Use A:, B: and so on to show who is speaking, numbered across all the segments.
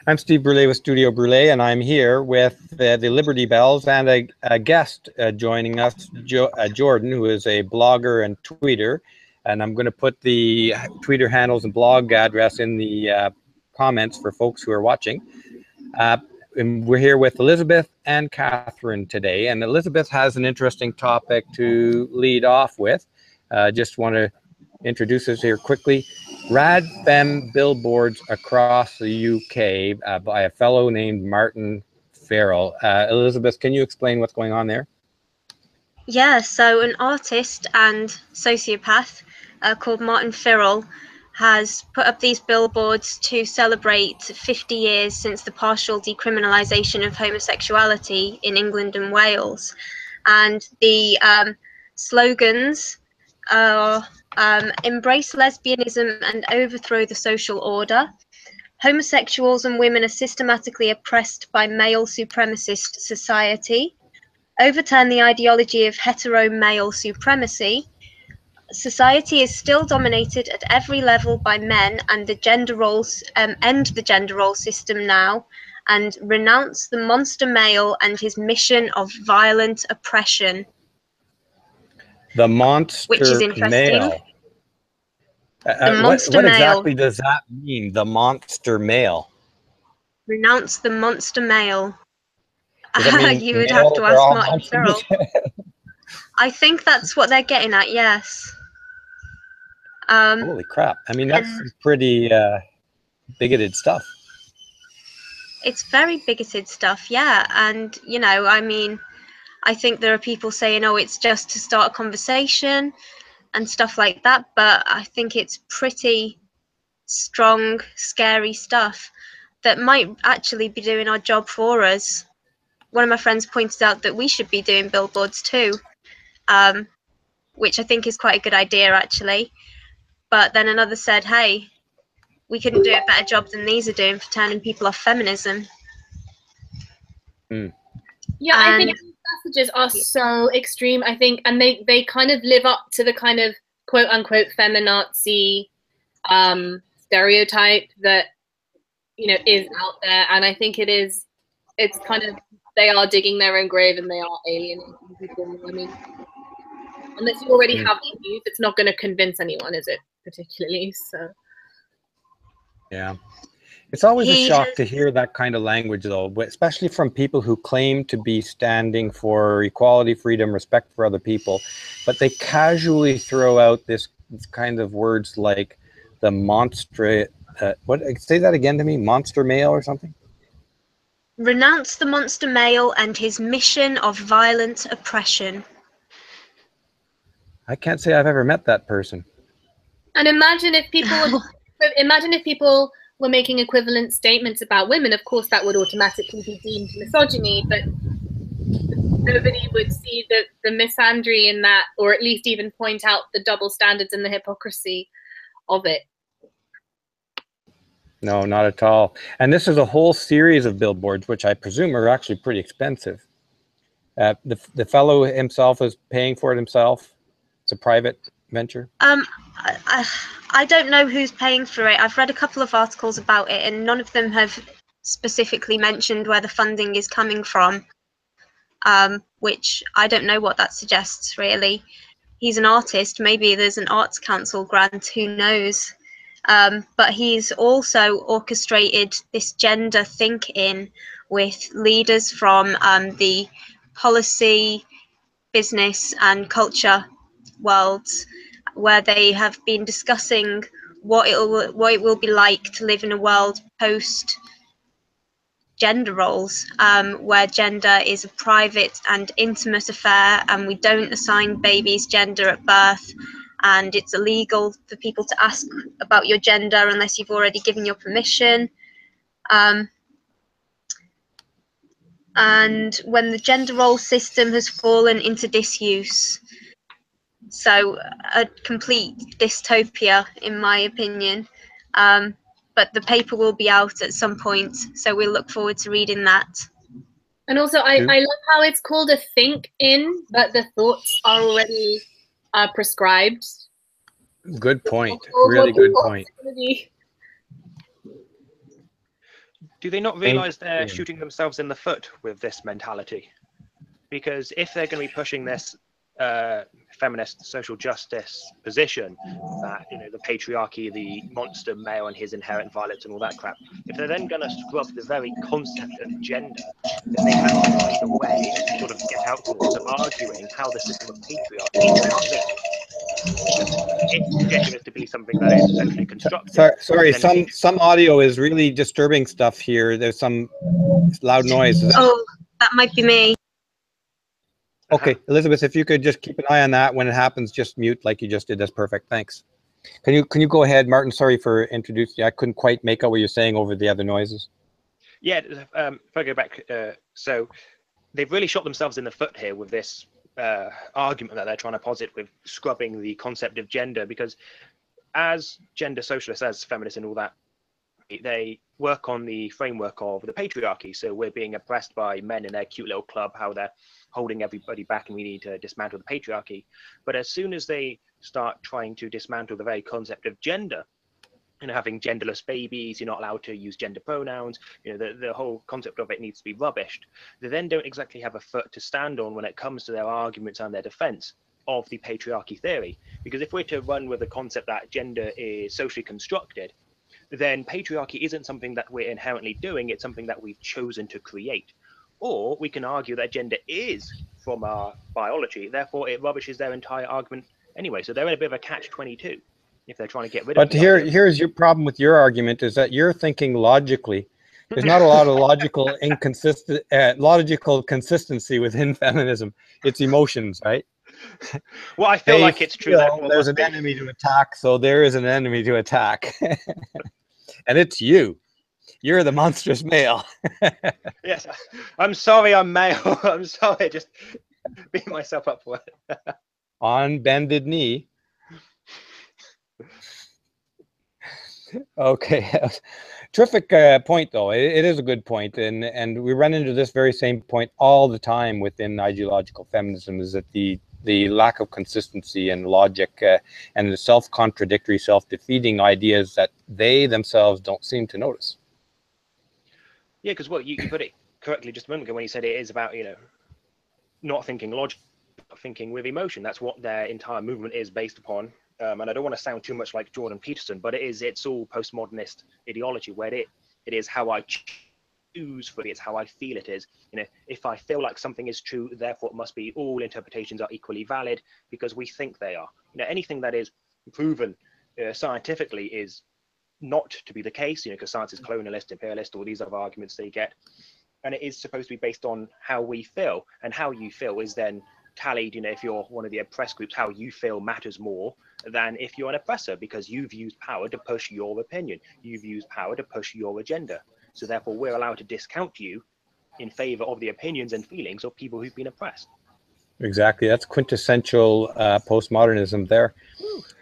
A: I'm Steve Brule with Studio Brule, and I'm here with the Liberty Bells and a guest joining us, Jordan, who is a blogger and tweeter. And I'm going to put the Twitter handles and blog address in the comments for folks who are watching. And we're here with Elizabeth and Catherine today. And Elizabeth has an interesting topic to lead off with. Just want to introduce us here quickly. Rad Femme billboards across the UK by a fellow named Martin Farrell. Elizabeth, can you explain what's going on there?
B: Yeah, so an artist and sociopath called Martin Farrell has put up these billboards to celebrate 50 years since the partial decriminalisation of homosexuality in England and Wales. And the slogans are embrace lesbianism and overthrow the social order. Homosexuals and women are systematically oppressed by male supremacist society. Overturn the ideology of hetero male supremacy. Society is still dominated at every level by men, and the gender roles end the gender role system now, and renounce the monster male and his mission of violent oppression.
A: The monster
B: which is interesting.
A: male. What exactly does that mean? The monster male.
B: Renounce the monster male. You would
A: male
B: have to ask Martin
A: monsters?
B: Farrell. I think that's what they're getting at. Yes.
A: Holy crap! I mean, that's pretty bigoted stuff.
B: It's very bigoted stuff, yeah. And you know, I mean, I think there are people saying, "Oh, it's just to start a conversation," and stuff like that. But I think it's pretty strong, scary stuff that might actually be doing our job for us. One of my friends pointed out that we should be doing billboards too, which I think is quite a good idea, actually. But then another said, hey, we couldn't do a better job than these are doing for turning people off feminism.
C: Yeah, I think these messages are so extreme, I think, and they kind of live up to the kind of quote-unquote feminazi stereotype that, you know, is out there. And I think it's kind of, they are digging their own grave and they are alienating people. I mean, unless you already have the views, it's not going to convince anyone, is it, particularly? So
A: yeah, it's always a shock to hear that kind of language, though, especially from people who claim to be standing for equality, freedom, respect for other people, but they casually throw out this kind of words like the monster. What? Say that again to me. Monster male or something?
B: Renounce the monster male and his mission of violent oppression.
A: I can't say I've ever met that person. And
C: imagine if people were making equivalent statements about women. Of course, that would automatically be deemed misogyny, but nobody would see the misandry in that, or at least even point out the double standards and the hypocrisy of it.
A: No, not at all. And this is a whole series of billboards, which I presume are actually pretty expensive. The fellow himself is paying for it himself. It's a private venture.
B: I don't know who's paying for it. I've read a couple of articles about it, and none of them have specifically mentioned where the funding is coming from, which I don't know what that suggests, really. He's an artist. Maybe there's an Arts Council grant, who knows? But he's also orchestrated this gender think-in with leaders from the policy, business and culture worlds, where they have been discussing what it will be like to live in a world post gender roles, where gender is a private and intimate affair, and we don't assign babies gender at birth, and it's illegal for people to ask about your gender unless you've already given your permission. And when the gender role system has fallen into disuse. So a complete dystopia, in my opinion. But the paper will be out at some point, so we'll look forward to reading that.
C: And also, I love how it's called a think-in, but the thoughts are already prescribed.
A: Good point. Really good point.
D: Do they not realize they're shooting themselves in the foot with this mentality? Because if they're going to be pushing this feminist social justice position, that, you know, the patriarchy, the monster male and his inherent violence and all that crap, if they're then going to scrub the very concept of gender, then they have to find a way to sort of get out towards of arguing how the system of patriarchy somehow lives. Because if gender is to be something that is socially constructed,
A: sorry,
D: then
A: some audio is really disturbing stuff here. There's some loud noise.
B: Oh, that might be me.
A: Okay, Elizabeth, if you could just keep an eye on that. When it happens, just mute like you just did. That's perfect. Thanks. Can you go ahead, Martin? Sorry for introducing you. I couldn't quite make out what you're saying over the other noises.
D: Yeah, if I go back, so they've really shot themselves in the foot here with this argument that they're trying to posit with scrubbing the concept of gender, because as gender socialists, as feminists and all that, they work on the framework of the patriarchy. So we're being oppressed by men in their cute little club, how they're holding everybody back and we need to dismantle the patriarchy. But as soon as they start trying to dismantle the very concept of gender, you know, having genderless babies, you're not allowed to use gender pronouns, you know, the whole concept of it needs to be rubbished. They then don't exactly have a foot to stand on when it comes to their arguments and their defense of the patriarchy theory. Because if we're to run with the concept that gender is socially constructed, then patriarchy isn't something that we're inherently doing, it's something that we've chosen to create. Or we can argue that gender is from our biology, therefore it rubbishes their entire argument anyway. So they're in a bit of a catch-22 if they're trying to get rid of it.
A: But here's your problem with your argument, is that you're thinking logically. There's not a lot of logical consistency within feminism. It's emotions, right?
D: Well, I feel like it's true.
A: There's an enemy to attack, so there is an enemy to attack. And it's you. You're the monstrous male.
D: Yes, I'm sorry I'm male. I'm sorry, just beat myself up for it.
A: On bended knee. Okay. Terrific point, though. It is a good point, and we run into this very same point all the time within ideological feminism, is that the lack of consistency and logic and the self-contradictory, self-defeating ideas that they themselves don't seem to notice.
D: Yeah, because what you put it correctly just a moment ago when you said it is about, you know, not thinking logic, thinking with emotion. That's what their entire movement is based upon. And I don't want to sound too much like Jordan Peterson, but it's all postmodernist ideology, where it is how I choose for it, it's how I feel it is. You know, if I feel like something is true, therefore it must be all interpretations are equally valid because we think they are. You know, anything that is proven scientifically is not to be the case, you know, because science is colonialist, imperialist, all these other arguments they get. And it is supposed to be based on how we feel, and how you feel is then tallied, you know, if you're one of the oppressed groups, how you feel matters more than if you're an oppressor, because you've used power to push your opinion, you've used power to push your agenda. So therefore we're allowed to discount you in favor of the opinions and feelings of people who've been oppressed.
A: Exactly. That's quintessential postmodernism there.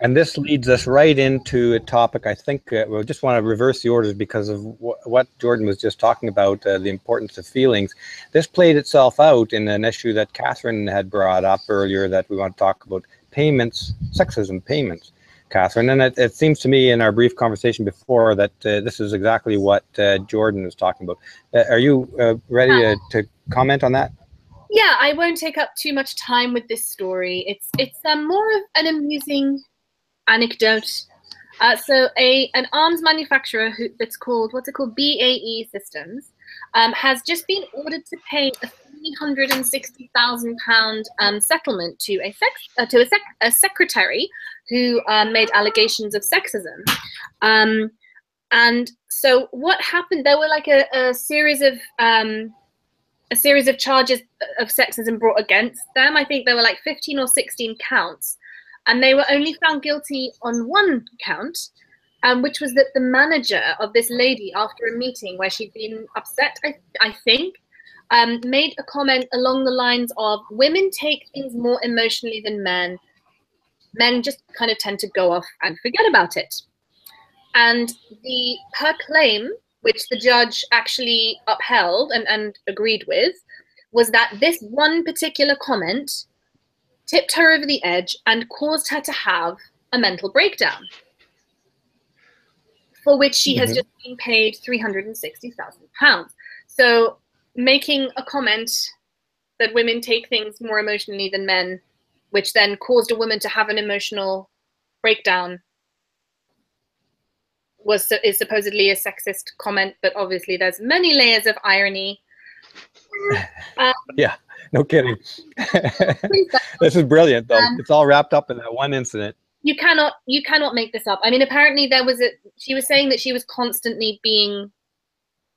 A: And this leads us right into a topic, I think, we'll just want to reverse the orders because of what Jordan was just talking about, the importance of feelings. This played itself out in an issue that Catherine had brought up earlier that we want to talk about, payments, sexism payments, Catherine. And it seems to me in our brief conversation before that this is exactly what Jordan was talking about. Are you ready to comment on that?
C: Yeah, I won't take up too much time with this story. It's more of an amusing anecdote. So an arms manufacturer that's called, BAE Systems, has just been ordered to pay a £360,000 settlement to a secretary who made allegations of sexism. And so what happened? There were like a series of charges of sexism brought against them. I think there were like 15 or 16 counts, and they were only found guilty on one count, which was that the manager of this lady, after a meeting where she'd been upset, I think, made a comment along the lines of, women take things more emotionally than men. Men just kind of tend to go off and forget about it. And her claim, which the judge actually upheld and agreed with, was that this one particular comment tipped her over the edge and caused her to have a mental breakdown. for which she has just been paid £360,000. So making a comment that women take things more emotionally than men, which then caused a woman to have an emotional breakdown, is supposedly a sexist comment, but obviously there's many layers of irony.
A: Yeah, no kidding. This is brilliant, though. It's all wrapped up in that one incident.
C: You cannot make this up. I mean, apparently she was saying that she was constantly being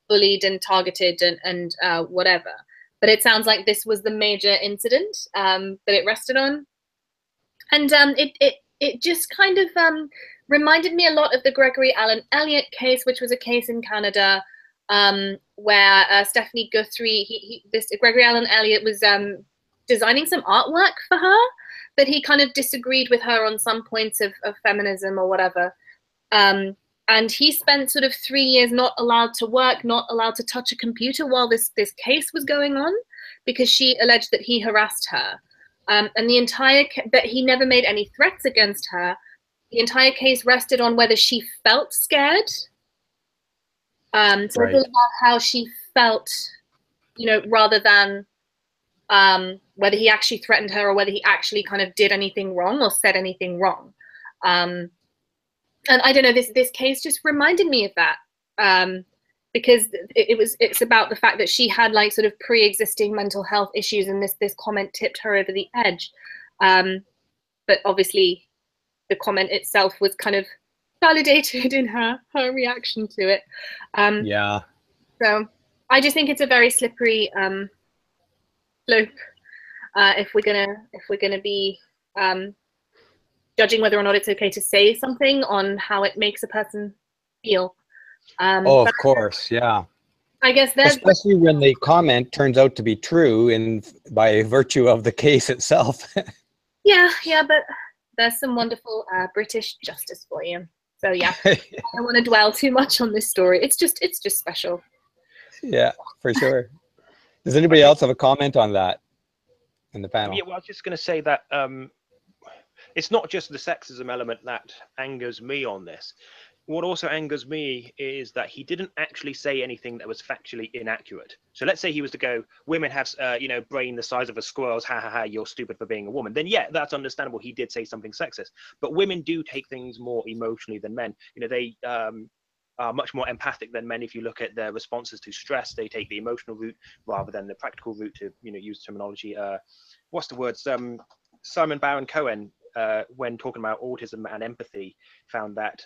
C: bullied and targeted and whatever. But it sounds like this was the major incident that it rested on, and it just kind of reminded me a lot of the Gregory Allen Elliott case, which was a case in Canada where Stephanie Guthrie, Gregory Allen Elliott was designing some artwork for her, but he kind of disagreed with her on some points of feminism or whatever. And he spent sort of 3 years not allowed to work, not allowed to touch a computer while this case was going on, because she alleged that he harassed her. And but he never made any threats against her. The entire case rested on whether she felt scared. So right. It's all about how she felt, rather than whether he actually threatened her or whether he actually kind of did anything wrong or said anything wrong. And I don't know, this case just reminded me of that, because it's about the fact that she had like sort of pre-existing mental health issues, and this comment tipped her over the edge. But obviously, the comment itself was kind of validated in her reaction to it.
A: Yeah.
C: So I just think it's a very slippery slope if we're gonna be judging whether or not it's okay to say something on how it makes a person feel.
A: Of course, yeah.
C: I guess
A: especially when the comment turns out to be true by virtue of the case itself.
C: yeah, but there's some wonderful British justice for you. So yeah, I don't want to dwell too much on this story. It's just special.
A: Yeah, for sure. Does anybody else have a comment on that in the panel?
D: Yeah, well, I was just going to say that it's not just the sexism element that angers me on this. What also angers me is that he didn't actually say anything that was factually inaccurate. So let's say he was to go, women have, brain the size of a squirrel's, ha ha ha, you're stupid for being a woman. Then yeah, that's understandable. He did say something sexist. But women do take things more emotionally than men. They are much more empathic than men. If you look at their responses to stress, they take the emotional route rather than the practical route, to use terminology. What's the word? Simon Baron-Cohen, when talking about autism and empathy, found that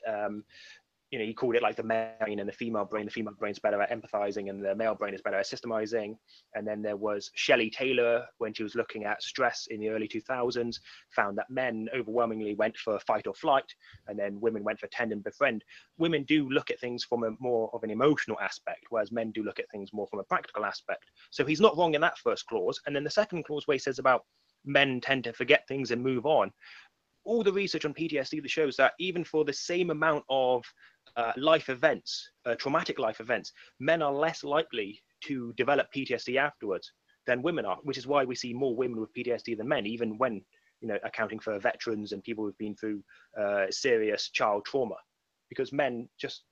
D: he called it like the male brain and the female brain. The female brain's better at empathizing and the male brain is better at systemizing. And then there was Shelley Taylor, when she was looking at stress in the early 2000s, found that men overwhelmingly went for fight or flight, and then women went for tend and befriend. Women do look at things from a more of an emotional aspect, whereas men do look at things more from a practical aspect. So he's not wrong in that first clause. And then the second clause, where he says about men tend to forget things and move on. All the research on PTSD that shows that even for the same amount of life events, traumatic life events, men are less likely to develop PTSD afterwards than women are, which is why we see more women with PTSD than men, even when, accounting for veterans and people who've been through serious child trauma. Because men, just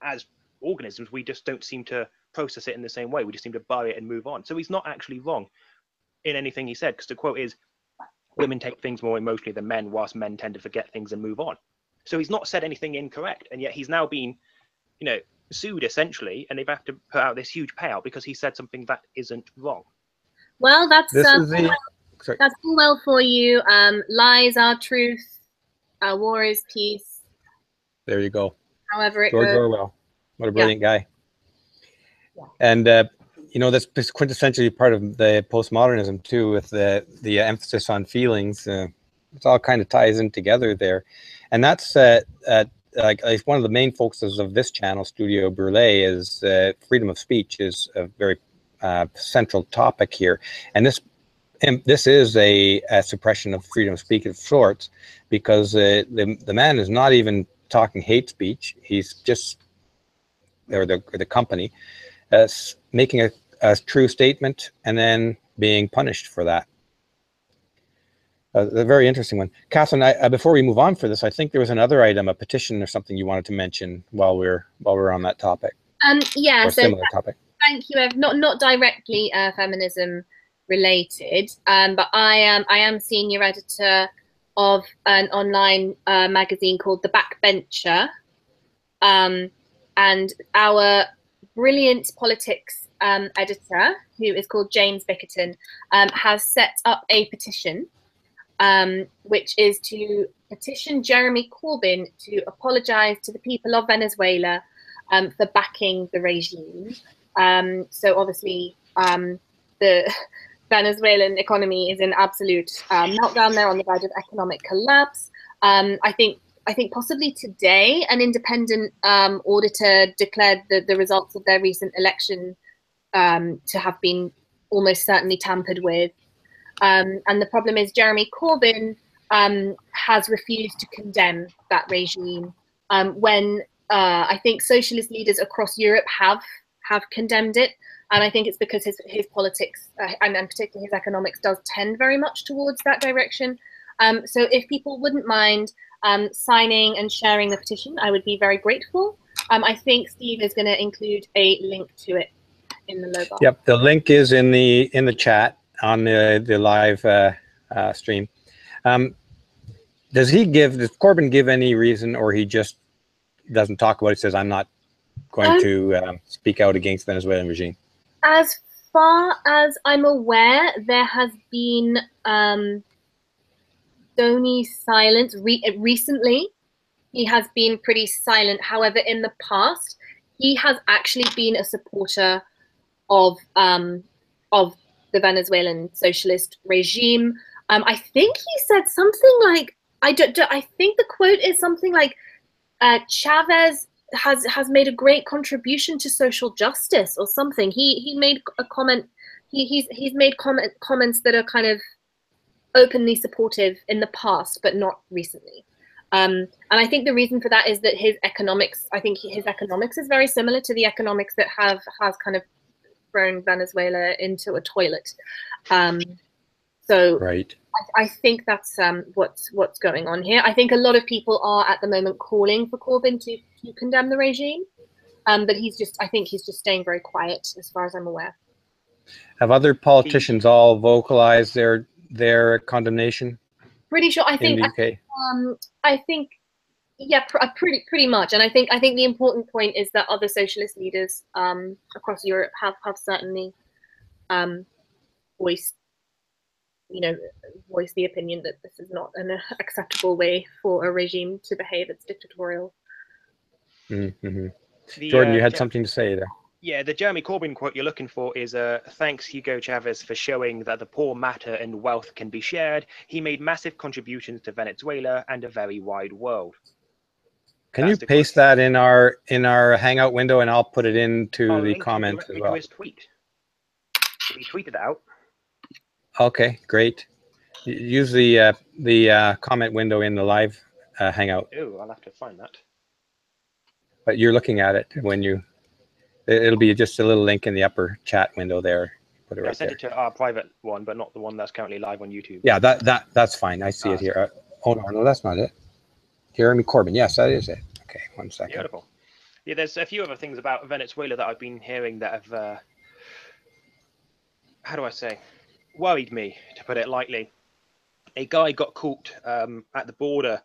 D: as organisms, we just don't seem to process it in the same way. We just seem to bury it and move on. So he's not actually wrong in anything he said, because the quote is, women take things more emotionally than men, whilst men tend to forget things and move on. So he's not said anything incorrect, and yet he's now been, sued essentially, and they've had to put out this huge payout because he said something that isn't wrong.
C: Well, that's all well for you. Lies are truth. War is peace.
A: There you go.
C: However it
A: George
C: goes.
A: Orwell. What a brilliant guy.
C: Yeah.
A: And that's quintessentially part of the postmodernism too, with the emphasis on feelings. It all kind of ties in together there, and that's like one of the main focuses of this channel, Studio Brûlé, is freedom of speech is a very central topic here, and this is a suppression of freedom of speech of sorts, because the man is not even talking hate speech. He's just, or the company, making a true statement and then being punished for that. A very interesting one. Catherine, before we move on for this, I think there was another item, a petition or something you wanted to mention while we're on that topic.
C: Yeah,
A: or
C: so
A: similar topic.
C: Thank you, Ev. Not directly feminism related, but I am senior editor of an online magazine called The Backbencher, and our brilliant politics editor, who is called James Bickerton, has set up a petition, which is to petition Jeremy Corbyn to apologize to the people of Venezuela for backing the regime. So obviously, the Venezuelan economy is in absolute meltdown. They're on the verge of economic collapse. I think possibly today an independent auditor declared the results of their recent election to have been almost certainly tampered with. And the problem is Jeremy Corbyn has refused to condemn that regime when I think socialist leaders across Europe have condemned it. And I think it's because his politics and particularly his economics does tend very much towards that direction. So if people wouldn't mind signing and sharing the petition, I would be very grateful. I think Steve is going to include a link to it in the logo.
A: Yep, the link is in the chat on the live stream. Does Corbyn give any reason, or he just doesn't talk about it? He says, I'm not going to speak out against the Venezuelan regime.
C: As far as I'm aware, there has been stony silence recently. He has been pretty silent. However, in the past, he has actually been a supporter of the Venezuelan socialist regime. I think he said something like, I think the quote is something like, Chavez has made a great contribution to social justice or something. He made a comment. He's made comments that are kind of openly supportive in the past, but not recently. And I think the reason for that is that his economics. I think his economics is very similar to the economics that has kind of thrown Venezuela into a toilet. So
A: right.
C: I think that's what's going on here. I think a lot of people are at the moment calling for Corbyn to condemn the regime, but I think he's just staying very quiet, as far as I'm aware.
A: Have other politicians all vocalized their condemnation?
C: Pretty sure. I think.
A: In the UK?
C: I think. Yeah, pretty much. And I think the important point is that other socialist leaders across Europe have certainly voiced the opinion that this is not an acceptable way for a regime to behave. It's dictatorial.
A: Mm-hmm. Jordan, you had something to say there.
D: Yeah, the Jeremy Corbyn quote you're looking for is, thanks Hugo Chavez for showing that the poor matter and wealth can be shared. He made massive contributions to Venezuela and a very wide world.
A: Can you paste that in our Hangout window, and I'll put it into the comments as well.
D: His tweet. He tweeted it out.
A: Okay, great. Use the comment window in the live Hangout.
D: Oh, I'll have to find that.
A: But you're looking at it when it'll be just a little link in the upper chat window there. Put it right
D: I sent it to our private one, but not the one that's currently live on YouTube.
A: Yeah, that's fine. I see it here. Oh no, that's not it. Jeremy Corbyn. Yes, that is it. Okay, 1 second.
D: Beautiful. Yeah, there's a few other things about Venezuela that I've been hearing that have, how do I say, worried me, to put it lightly. A guy got caught at the border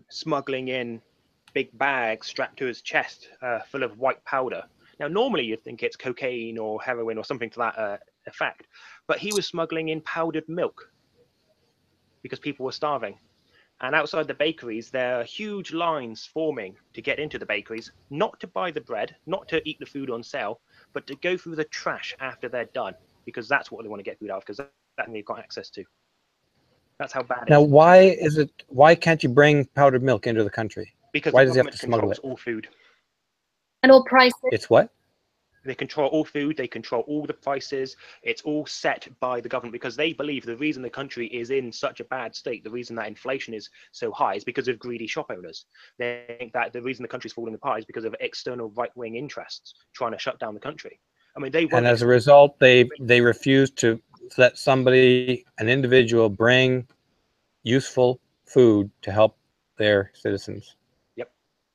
D: smuggling in big bags strapped to his chest full of white powder. Now, normally you'd think it's cocaine or heroin or something to that effect, but he was smuggling in powdered milk because people were starving. And outside the bakeries, there are huge lines forming to get into the bakeries, not to buy the bread, not to eat the food on sale, but to go through the trash after they're done, because that's what they want to get food out of, because that they've got access to. That's how bad it is.
A: Now, why can't you bring powdered milk into the country?
D: Because
A: why
D: the
A: does he have to
D: government
A: smuggle it?
D: controls all food.
C: And all prices.
A: It's what?
D: They control all food, they control all the prices. It's all set by the government because they believe the reason the country is in such a bad state, the reason that inflation is so high is because of greedy shop owners. They think that the reason the country's falling apart is because of external right-wing interests trying to shut down the country. I mean,
A: and as a result, they refuse to let somebody, an individual, bring useful food to help their citizens.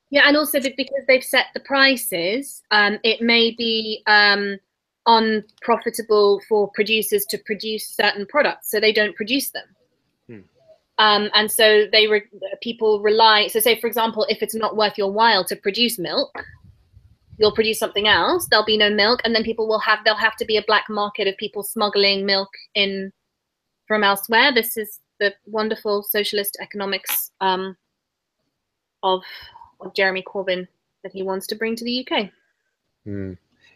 C: Yeah, and also because they've set the prices, it may be unprofitable for producers to produce certain products, so they don't produce them. And so people rely. So, say for example, if it's not worth your while to produce milk, you'll produce something else. There'll be no milk, and then they'll have to be a black market of people smuggling milk in from elsewhere. This is the wonderful socialist economics of Jeremy Corbyn that he wants to bring to the UK.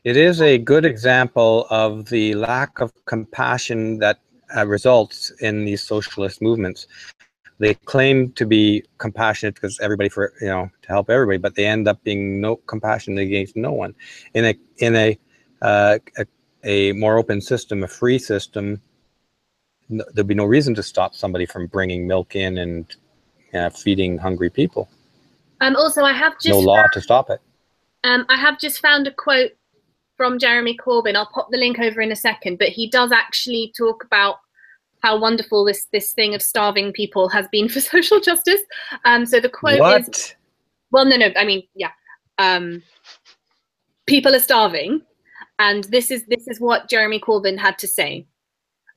A: It is a good example of the lack of compassion that results in these socialist movements. They claim to be compassionate because everybody to help everybody, but they end up being no compassion against no one. In a more open system, a free system, there'd be no reason to stop somebody from bringing milk in and feeding hungry people.
C: Also, I have just
A: no law to stop it.
C: I have just found a quote from Jeremy Corbyn. I'll pop the link over in a second, but he does actually talk about how wonderful this thing of starving people has been for social justice. So the quote is, well, no, I mean, yeah, people are starving, and this is what Jeremy Corbyn had to say.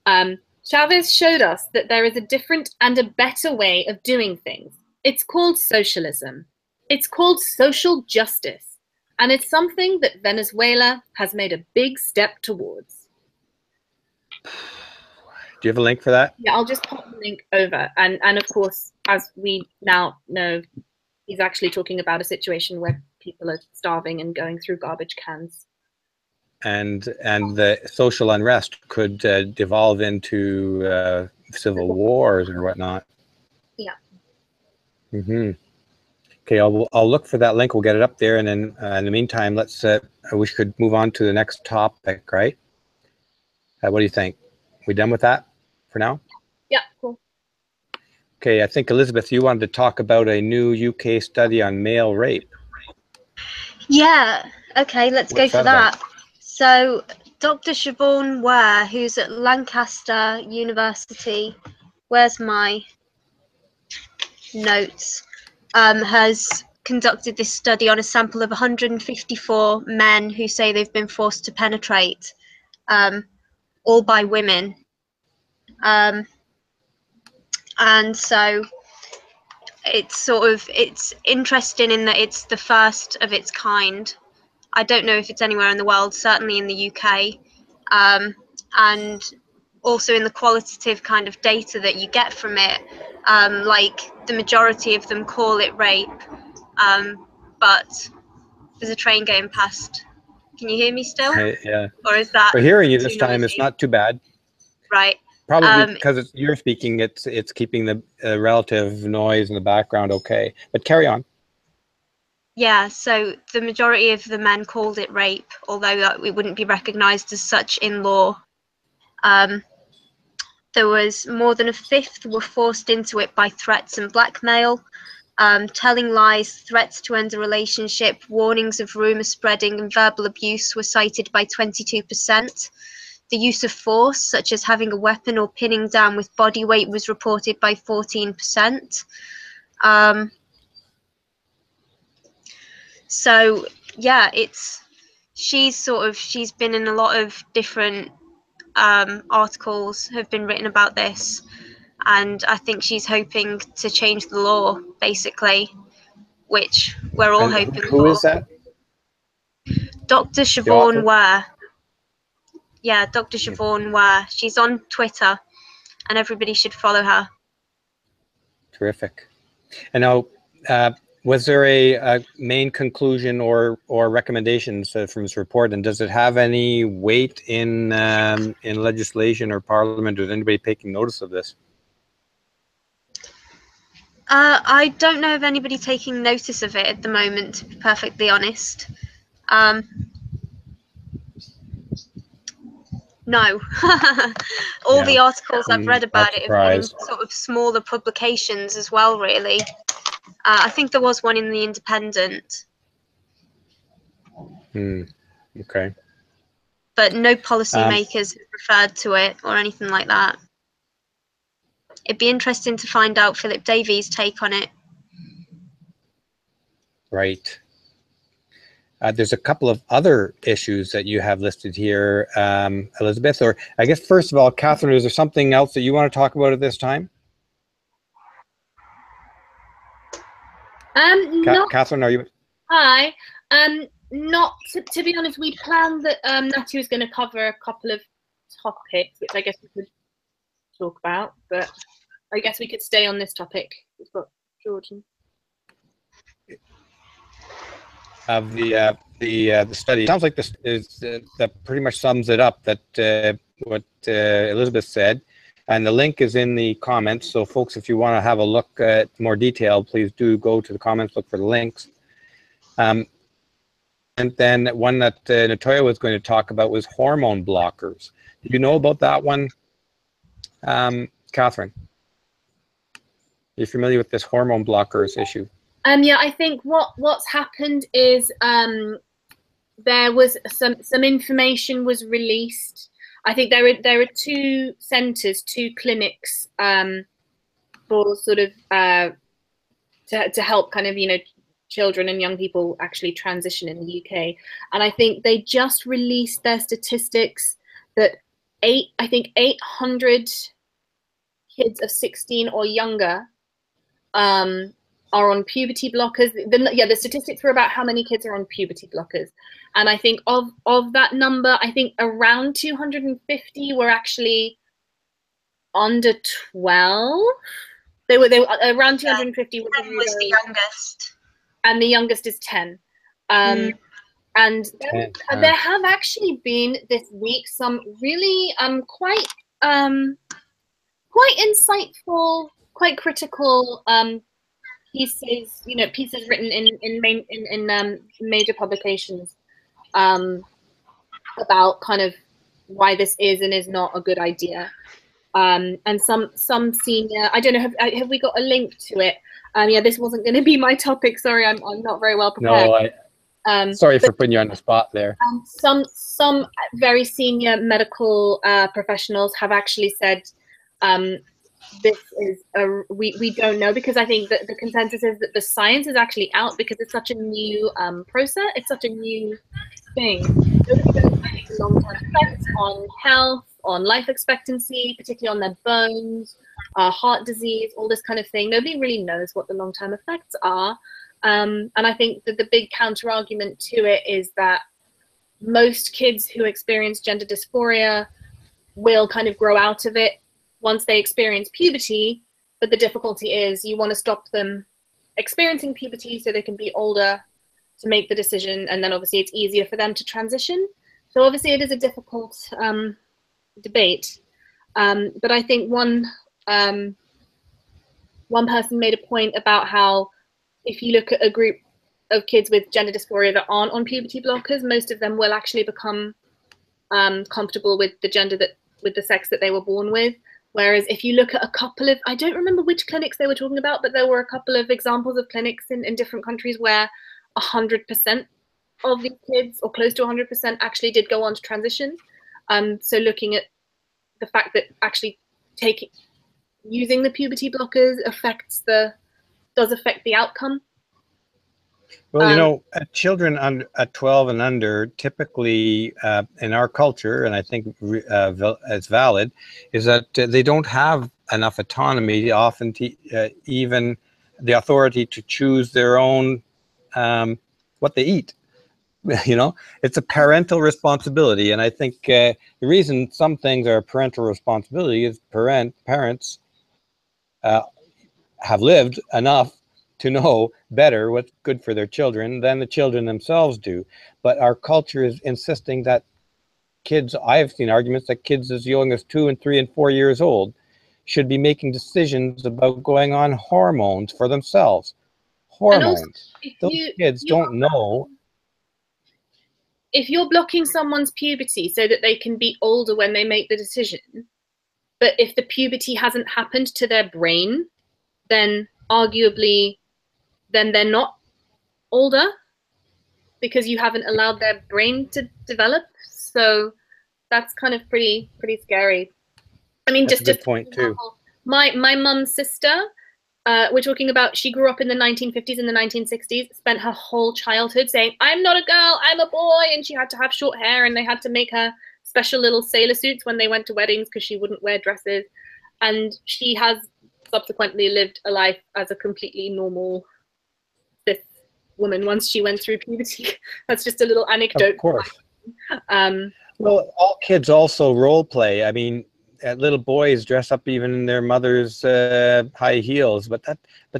C: Chavez showed us that there is a different and a better way of doing things. It's called socialism. It's called social justice. And it's something that Venezuela has made a big step towards.
A: Do you have a link for that?
C: Yeah, I'll just pop the link over. And of course, as we now know, he's actually talking about a situation where people are starving and going through garbage cans.
A: And the social unrest could devolve into civil wars or whatnot.
C: Yeah.
A: Okay, I'll look for that link. We'll get it up there, and then in the meantime, we should move on to the next topic, right? What do you think? We done with that for now?
C: Yeah, cool.
A: Okay, I think Elizabeth, you wanted to talk about a new UK study on male rape.
B: Yeah. Okay, let's go for that. So, Dr. Siobhan Ware, who's at Lancaster University, where's my notes? Has conducted this study on a sample of 154 men who say they've been forced to penetrate, all by women. And so it's interesting in that it's the first of its kind. I don't know if it's anywhere in the world, certainly in the UK, and also in the qualitative kind of data that you get from it. Like the majority of them call it rape, but there's a train going past. Can you hear me still?
A: Yeah.
B: Or is that?
A: We're hearing you this time. It's not too bad.
B: Right.
A: Probably because you're speaking, it's keeping the relative noise in the background okay. But carry on.
B: Yeah, so the majority of the men called it rape, although it wouldn't be recognised as such in law. There was more than a fifth were forced into it by threats and blackmail, telling lies, threats to end a relationship, warnings of rumour spreading, and verbal abuse were cited by 22%. The use of force, such as having a weapon or pinning down with body weight, was reported by 14%. So yeah, she's been in a lot of different articles have been written about this, and I think she's hoping to change the law, basically, which we're all hoping for.
A: Who is that?
B: Dr. Siobhan Ware. Yeah, Dr. Siobhan Ware. She's on Twitter, and everybody should follow her.
A: Terrific. And now, was there a main conclusion or recommendations from this report, and does it have any weight in legislation or parliament? Is anybody taking notice of this?
B: I don't know of anybody taking notice of it at the moment, to be perfectly honest. No. All the articles I've read about it have been in sort of smaller publications as well, really. I think there was one in the Independent.
A: Okay.
B: but no policymakers have referred to it or anything like that. It'd be interesting to find out Philip Davies' take on it.
A: Right. There's a couple of other issues that you have listed here, Elizabeth, or I guess first of all, Catherine, is there something else that you want to talk about at this time? Catherine, are you?
C: Hi. Not to be honest, we planned that Natty was going to cover a couple of topics, which I guess we could talk about, but I guess we could stay on this topic. We've got Jordan.
A: Of the study. Sounds like this is that pretty much sums it up. That what Elizabeth said, and the link is in the comments. So, folks, if you want to have a look at more detail, please do go to the comments, look for the links. And then one that Natoya was going to talk about was hormone blockers. Do you know about that one, Catherine? Are you familiar with this hormone blockers issue?
C: Yeah, I think what's happened is there was some information was released. I think there are two centres, two clinics for sort of to help kind of, you know, children and young people actually transition in the UK. And I think they just released their statistics that 800 kids of 16 or younger are on puberty blockers. The statistics were about how many kids are on puberty blockers, and I think of that number, I think around 250 were actually under 12. They were around 250.
B: Yeah, 10 was the youngest,
C: and the youngest is 10. And there have actually been this week some really quite insightful, quite critical pieces, you know, pieces written in major publications about kind of why this is and is not a good idea. And some senior, I don't know, have we got a link to it? Yeah, this wasn't going to be my topic. Sorry, I'm not very well prepared.
A: No, sorry for putting you on the spot there.
C: Some very senior medical professionals have actually said this is we don't know, because I think that the consensus is that the science is actually out because it's such a new process, it's such a new thing. Nobody knows the long-term effects on health, on life expectancy, particularly on their bones, heart disease, all this kind of thing. Nobody really knows what the long-term effects are. And I think that the big counter-argument to it is that most kids who experience gender dysphoria will kind of grow out of it once they experience puberty, but the difficulty is you want to stop them experiencing puberty so they can be older to make the decision, and then obviously it's easier for them to transition. So obviously it is a difficult debate, but I think one person made a point about how if you look at a group of kids with gender dysphoria that aren't on puberty blockers, most of them will actually become comfortable with the gender with the sex that they were born with. Whereas if you look at a couple of, I don't remember which clinics they were talking about, but there were a couple of examples of clinics in different countries where 100% of these kids, or close to 100%, actually did go on to transition. So looking at the fact that actually using the puberty blockers does affect the outcome.
A: Well, you know, children at 12 and under, typically in our culture, and I think it's valid, is that they don't have enough autonomy, often even the authority to choose their own what they eat. You know, it's a parental responsibility, and I think the reason some things are a parental responsibility is parents have lived enough to know better what's good for their children than the children themselves do. But our culture is insisting that kids, I've seen arguments that kids as young as 2 and 3 and 4 years old should be making decisions about going on hormones for themselves. Hormones. Those kids don't know.
C: If you're blocking someone's puberty so that they can be older when they make the decision, but if the puberty hasn't happened to their brain, then arguably then they're not older because you haven't allowed their brain to develop. So that's kind of pretty scary. I mean,
A: That's a good point too.
C: Example, my mum's sister, we're talking about, she grew up in the 1950s and the 1960s, spent her whole childhood saying, I'm not a girl, I'm a boy, and she had to have short hair, and they had to make her special little sailor suits when they went to weddings because she wouldn't wear dresses. And she has subsequently lived a life as a completely normal cis woman once she went through puberty. That's just a little anecdote.
A: Of course. Well, all kids also role play. I mean, little boys dress up even in their mother's high heels, but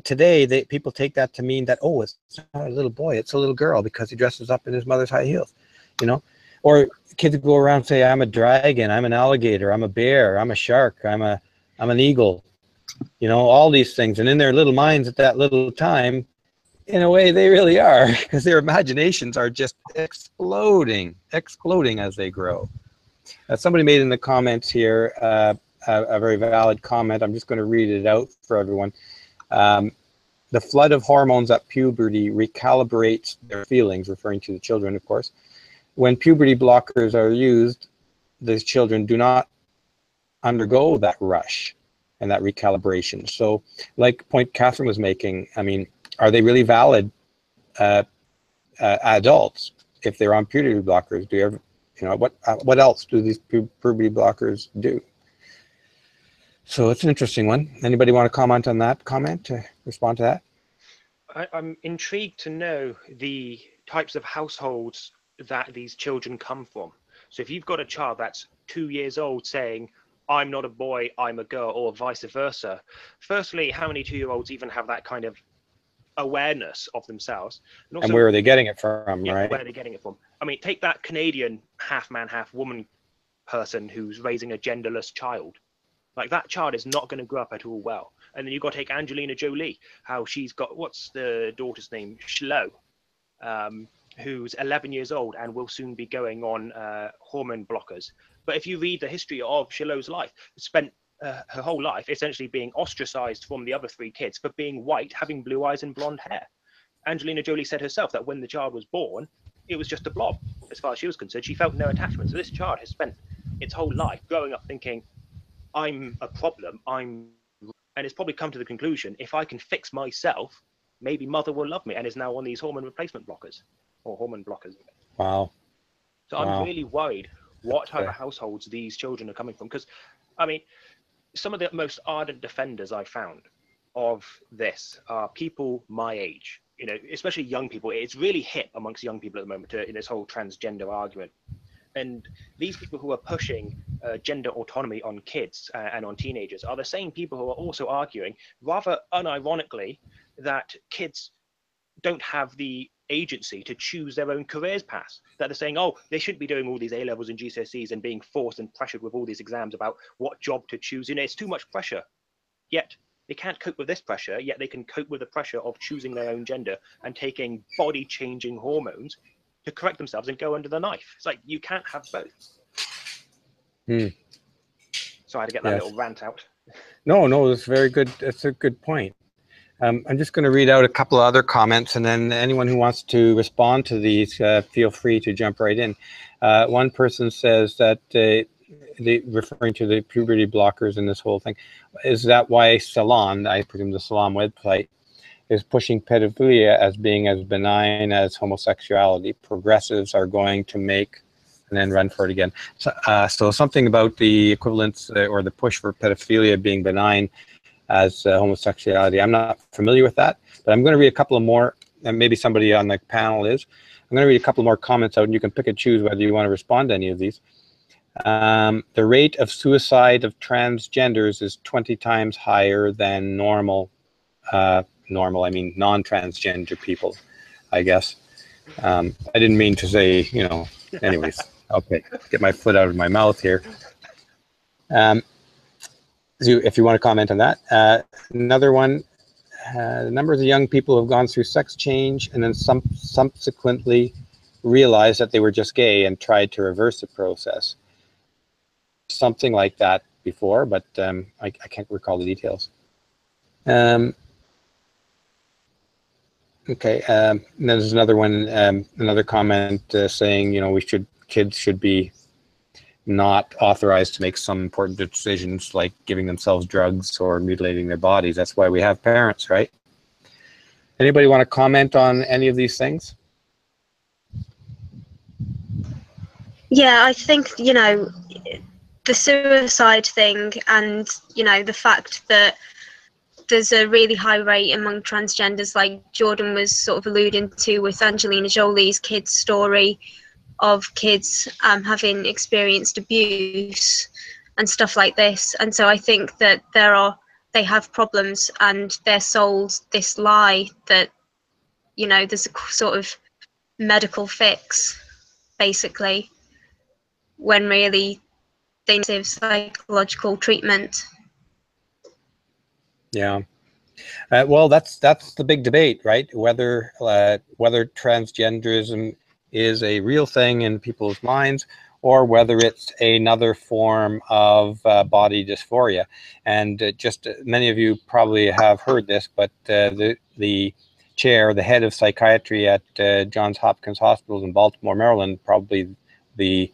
A: today people take that to mean that, oh, it's not a little boy, it's a little girl because he dresses up in his mother's high heels, you know. Or kids go around and say, I'm a dragon, I'm an alligator, I'm a bear, I'm a shark, I'm an eagle, you know, all these things. And in their little minds at that little time, in a way they really are, because their imaginations are just exploding as they grow. Somebody made in the comments here a very valid comment. I'm just going to read it out for everyone. The flood of hormones at puberty recalibrates their feelings, referring to the children, of course. When puberty blockers are used, the children do not undergo that rush and that recalibration. So, like point Catherine was making, I mean, are they really valid adults if they're on puberty blockers? Do you ever, you know, what else do these puberty blockers do? So it's an interesting one. Anybody want to comment on that comment, to respond to that?
D: I'm intrigued to know the types of households that these children come from. So if you've got a child that's 2 years old saying, I'm not a boy, I'm a girl, or vice versa, firstly, how many 2-year-olds even have that kind of awareness of themselves? And, also,
A: and where are they getting it from, right?
D: Where are they getting it from? I mean, take that Canadian half man, half woman person who's raising a genderless child. Like, that child is not going to grow up at all well. And then you've got to take Angelina Jolie, how she's got, what's the daughter's name? Shlo, who's 11 years old and will soon be going on hormone blockers. But if you read the history of Shlo's life, spent her whole life essentially being ostracized from the other 3 kids for being white, having blue eyes and blonde hair. Angelina Jolie said herself that when the child was born, it was just a blob. As far as she was concerned, she felt no attachment. So this child has spent its whole life growing up thinking, I'm a problem, and it's probably come to the conclusion, if I can fix myself, maybe mother will love me, and is now on these hormone replacement blockers, or hormone blockers.
A: Wow.
D: So wow. I'm really worried what type of households these children are coming from, because, I mean, some of the most ardent defenders I found of this are people my age, you know, especially young people. It's really hip amongst young people at the moment in this whole transgender argument. And these people who are pushing gender autonomy on kids and on teenagers are the same people who are also arguing, rather unironically, that kids don't have the agency to choose their own careers paths. That they're saying, oh, they shouldn't be doing all these A-levels and GCSEs and being forced and pressured with all these exams about what job to choose. You know, it's too much pressure. Yet they can't cope with this pressure, yet they can cope with the pressure of choosing their own gender and taking body-changing hormones to correct themselves and go under the knife. It's like, you can't have both. So I had to get that little rant out.
A: No, it's very good. It's a good point. I'm just going to read out a couple of other comments, and then anyone who wants to respond to these, feel free to jump right in. One person says that, referring to the puberty blockers and this whole thing, is that why Salon, I presume the Salon website, is pushing pedophilia as being as benign as homosexuality? Progressives are going to make, and then run for it again. So something about the equivalence or the push for pedophilia being benign as homosexuality. I'm not familiar with that, but I'm going to read a couple of more, and maybe somebody on the panel is. I'm going to read a couple more comments out, and you can pick and choose whether you want to respond to any of these. The rate of suicide of transgenders is 20 times higher than normal, I mean non-transgender people, I guess. I didn't mean to say, you know, anyways. Okay, get my foot out of my mouth here. If you want to comment on that. Another one, the number of the young people who have gone through sex change and then subsequently realized that they were just gay and tried to reverse the process. Something like that before, but I can't recall the details. Okay, and then there's another one, another comment saying, you know, kids should be not authorized to make some important decisions like giving themselves drugs or mutilating their bodies. That's why we have parents, right? Anybody want to comment on any of these things?
B: Yeah, I think, you know, the suicide thing and, you know, the fact that there's a really high rate among transgenders, like Jordan was sort of alluding to with Angelina Jolie's kids' story of kids having experienced abuse and stuff like this. And so I think that they have problems, and they're sold this lie that, you know, there's a sort of medical fix, basically, when really they need psychological treatment.
A: Yeah. Well, that's the big debate, right? Whether transgenderism is a real thing in people's minds, or whether it's another form of body dysphoria. And just many of you probably have heard this, but the chair, the head of psychiatry at Johns Hopkins Hospital in Baltimore, Maryland, probably the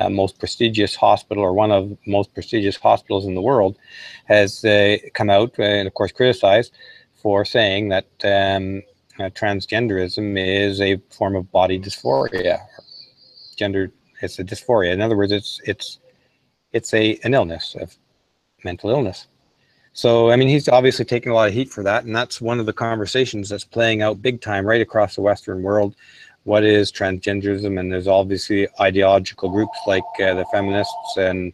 A: most prestigious hospital, or one of the most prestigious hospitals in the world, has come out and of course criticized for saying that transgenderism is a form of body dysphoria. It's a dysphoria. In other words, it's an illness, of mental illness. So I mean, he's obviously taking a lot of heat for that, and that's one of the conversations that's playing out big time right across the Western world. What is transgenderism? And there's obviously ideological groups like the feminists, and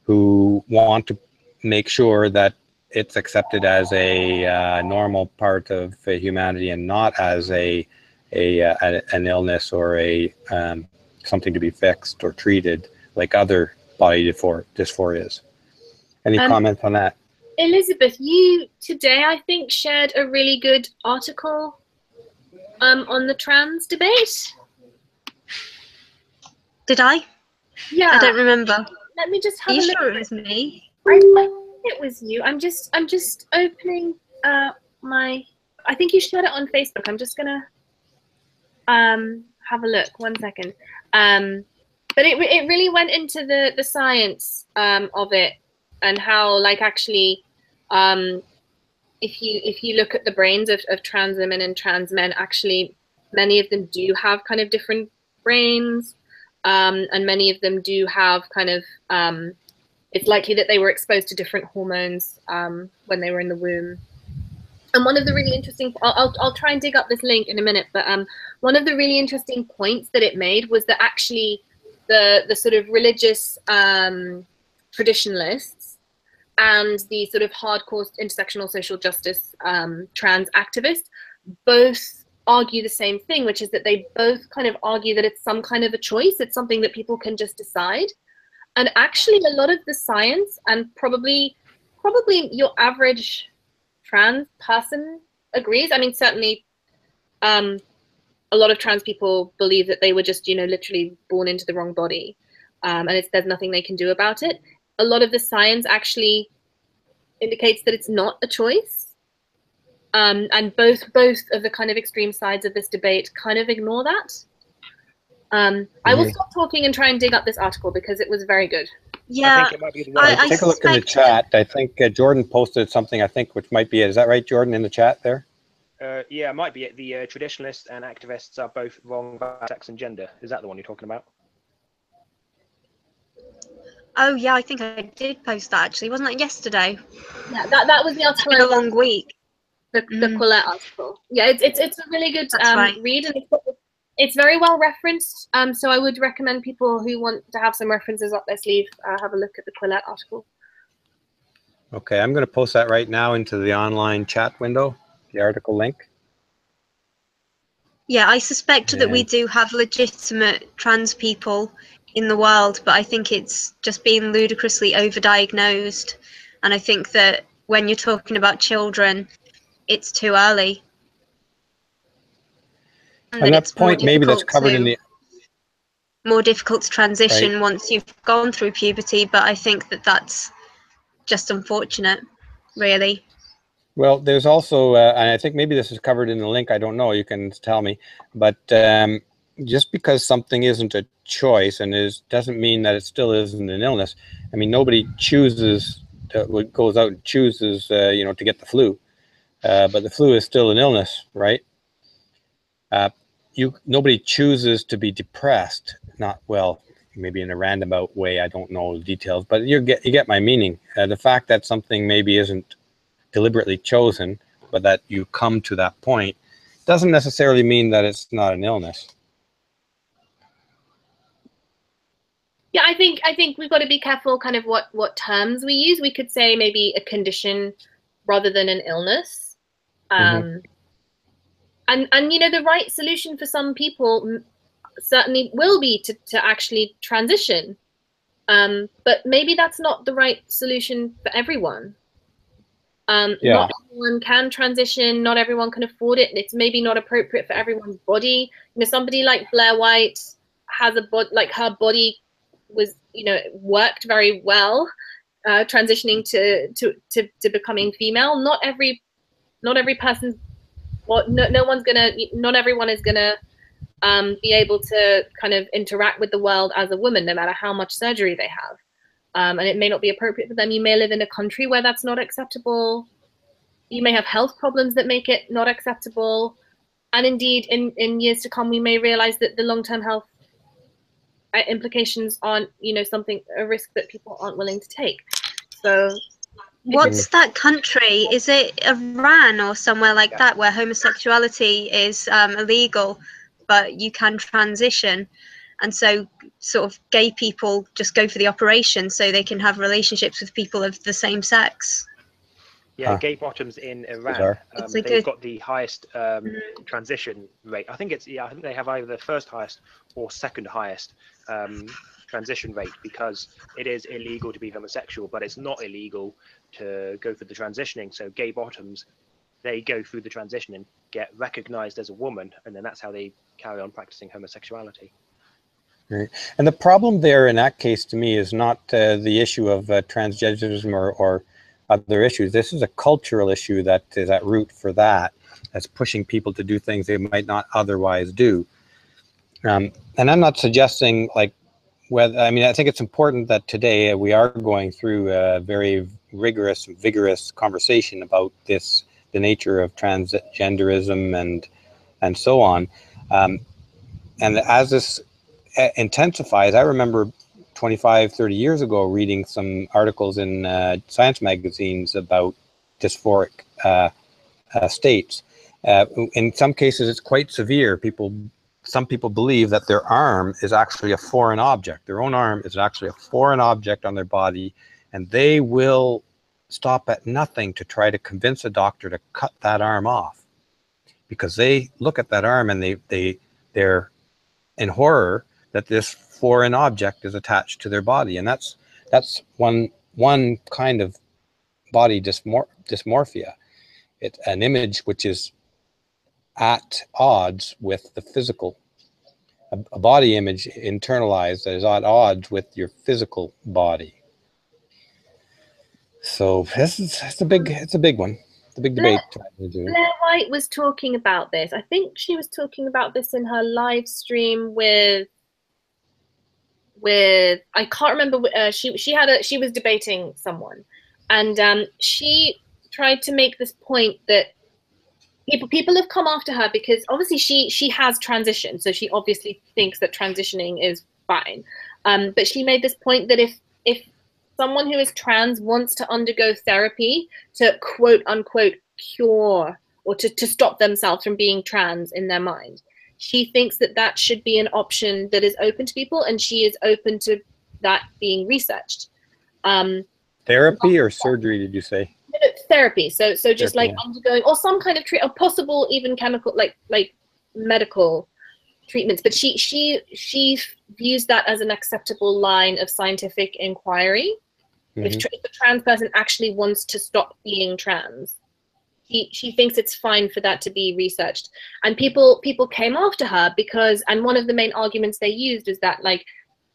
A: who want to make sure that it's accepted as a normal part of humanity, and not as an illness or a something to be fixed or treated like other body dysphorias. Any comment on that?
C: Elizabeth, you today, I think, shared a really good article on the trans debate.
B: Did I?
C: Yeah.
B: I don't remember.
C: Let me just have
B: Are
C: a
B: you
C: look.
B: sure it was me?
C: I think it was you. I'm just opening my. I think you shared it on Facebook. I'm just gonna have a look. 1 second. But it really went into the science of it, and how, like, actually, if you look at the brains of trans women and trans men, actually many of them do have kind of different brains, and many of them do have kind of it's likely that they were exposed to different hormones when they were in the womb. And one of the really interesting, I'll try and dig up this link in a minute, but one of the really interesting points that it made was that actually the sort of religious traditionalists and the sort of hardcore intersectional social justice trans activists both argue the same thing, which is that they both kind of argue that it's some kind of a choice. It's something that people can just decide. And actually a lot of the science, and probably your average trans person agrees. I mean, certainly a lot of trans people believe that they were just, you know, literally born into the wrong body, and there's nothing they can do about it. A lot of the science actually indicates that it's not a choice. And both of the kind of extreme sides of this debate kind of ignore that. I will stop talking and try and dig up this article because it was very good.
B: Yeah,
D: I think it might be the one.
A: Take a look in the chat. I think Jordan posted something, I think, which might be it. Is that right, Jordan, in the chat there?
D: Yeah, it might be it. The traditionalists and activists are both wrong about sex and gender. Is that the one you're talking about?
B: Oh yeah, I think I did post that actually. Wasn't that yesterday?
C: Yeah, that was the
B: It's
C: article.
B: been a long week.
C: The Quillette article. Yeah, it's a really good
B: right.
C: read, and it's very well referenced. So I would recommend people who want to have some references up their sleeve have a look at the Quillette article.
A: Okay, I'm going to post that right now into the online chat window, the article link.
B: Yeah, I suspect that we do have legitimate trans people in the world, but I think it's just being ludicrously overdiagnosed. And I think that when you're talking about children, it's too early.
A: And that point maybe that's covered in the...
B: More difficult to transition once you've gone through puberty, but I think that that's just unfortunate, really.
A: Well, there's also, and I think maybe this is covered in the link, I don't know, you can tell me, but just because something isn't a choice and doesn't mean that it still isn't an illness. I mean, nobody chooses goes out and chooses you know, to get the flu, but the flu is still an illness, right? Nobody chooses to be depressed. Not, well, maybe in a roundabout way. I don't know the details, but you get my meaning. The fact that something maybe isn't deliberately chosen, but that you come to that point, doesn't necessarily mean that it's not an illness.
C: Yeah, I think we've got to be careful kind of what terms we use. We could say maybe a condition rather than an illness. And you know, the right solution for some people certainly will be to actually transition. But maybe that's not the right solution for everyone. Not everyone can transition, not everyone can afford it. It's maybe not appropriate for everyone's body. You know, somebody like Blair White has a body, like her body was, you know, worked very well, transitioning to becoming female. Not every person's, not everyone is gonna be able to kind of interact with the world as a woman, no matter how much surgery they have. And it may not be appropriate for them. You may live in a country where that's not acceptable. You may have health problems that make it not acceptable. And indeed, in years to come, we may realize that the long-term health implications aren't, you know, a risk that people aren't willing to take. So
B: what's that country? Is it Iran or somewhere like that, where homosexuality is illegal, but you can transition? And so sort of gay people just go for the operation so they can have relationships with people of the same sex.
D: Yeah, gay bottoms in Iran, they've got the highest transition rate. I think I think they have either the first highest or second highest transition rate, because it is illegal to be homosexual, but it's not illegal to go through the transitioning. So gay bottoms, they go through the transition and get recognized as a woman, and then that's how they carry on practicing homosexuality.
A: Right. And the problem there in that case to me is not the issue of transgenderism or other issues. This is a cultural issue that is at root for that. That's pushing people to do things they might not otherwise do. And I'm not suggesting like whether, I mean, I think it's important that today we are going through a very rigorous, vigorous conversation about this, the nature of transgenderism and so on. And as this intensifies, I remember 25, 30 years ago reading some articles in science magazines about dysphoric states. In some cases, it's quite severe. Some people believe that their arm is actually a foreign object. Their own arm is actually a foreign object on their body, and they will stop at nothing to try to convince a doctor to cut that arm off, because they look at that arm and they're in horror that this foreign object is attached to their body. And that's one kind of body dysmorphia. It's an image which is at odds with the physical, a body image internalized that is at odds with your physical body. So it's a big one. It's a big debate.
C: Blair White was talking about this. I think she was talking about this in her live stream with I can't remember. She was debating someone, and she tried to make this point that people have come after her because obviously she has transitioned, so she obviously thinks that transitioning is fine. But she made this point that if someone who is trans wants to undergo therapy to quote unquote cure or to stop themselves from being trans in their mind, she thinks that should be an option that is open to people, and she is open to that being researched.
A: Therapy or surgery, did you say?
C: Therapy. So just like undergoing or some kind of treatment, possible even chemical, like medical treatments. But she views that as an acceptable line of scientific inquiry. If a trans person actually wants to stop being trans, she thinks it's fine for that to be researched. And people came after her because, and one of the main arguments they used is that, like,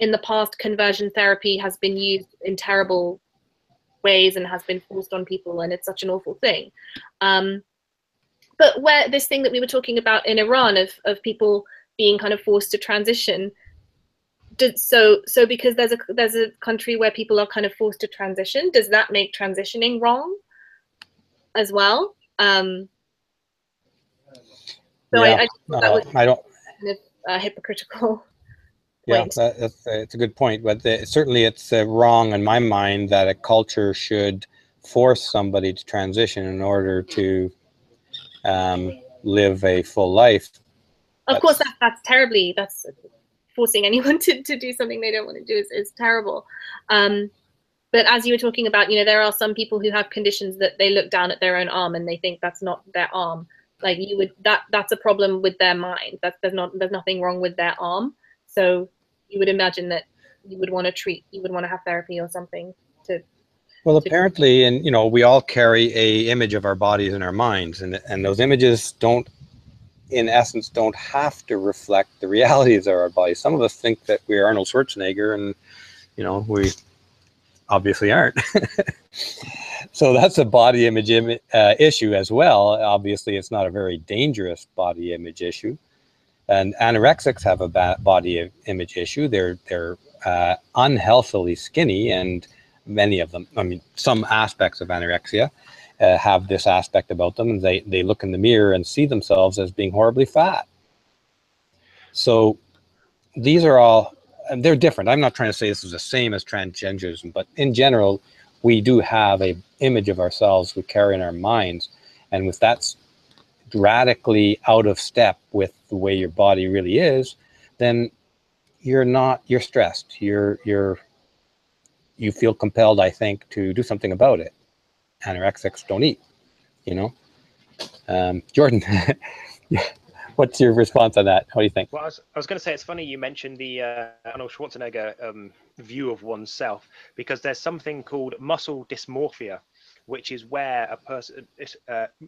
C: in the past, conversion therapy has been used in terrible ways and has been forced on people, and it's such an awful thing. But where this thing that we were talking about in Iran of people being kind of forced to transition. So because there's a country where people are kind of forced to transition, does that make transitioning wrong as well? So
A: yeah,
C: I that was
A: I don't.
C: kind of a hypocritical
A: Yeah,
C: point.
A: it's a good point, but certainly it's wrong in my mind that a culture should force somebody to transition in order to live a full life.
C: Of course, that's forcing anyone to do something they don't want to do is terrible. But as you were talking about, you know, there are some people who have conditions that they look down at their own arm and they think that's not their arm. Like that's a problem with their mind. There's nothing wrong with their arm. So you would imagine that you would want to have therapy or something to.
A: Well, apparently, and you know, we all carry a image of our bodies in our minds, and those images don't, in essence, don't have to reflect the realities of our bodies. Some of us think that we're Arnold Schwarzenegger, and you know, we obviously aren't. So that's a body image issue as well. Obviously, it's not a very dangerous body image issue. And anorexics have a body image issue. They're unhealthily skinny, and many of them, I mean, some aspects of anorexia have this aspect about them, and they look in the mirror and see themselves as being horribly fat. So these are all, they're different. I'm not trying to say this is the same as transgenderism, but in general, we do have a image of ourselves we carry in our minds, and if that's radically out of step with the way your body really is, then you're stressed. You feel compelled, I think, to do something about it. Anorexics don't eat, you know. Jordan, what's your response on that? What do you think?
D: Well, I was going to say, it's funny you mentioned the Arnold Schwarzenegger view of oneself, because there's something called muscle dysmorphia, which is where a person,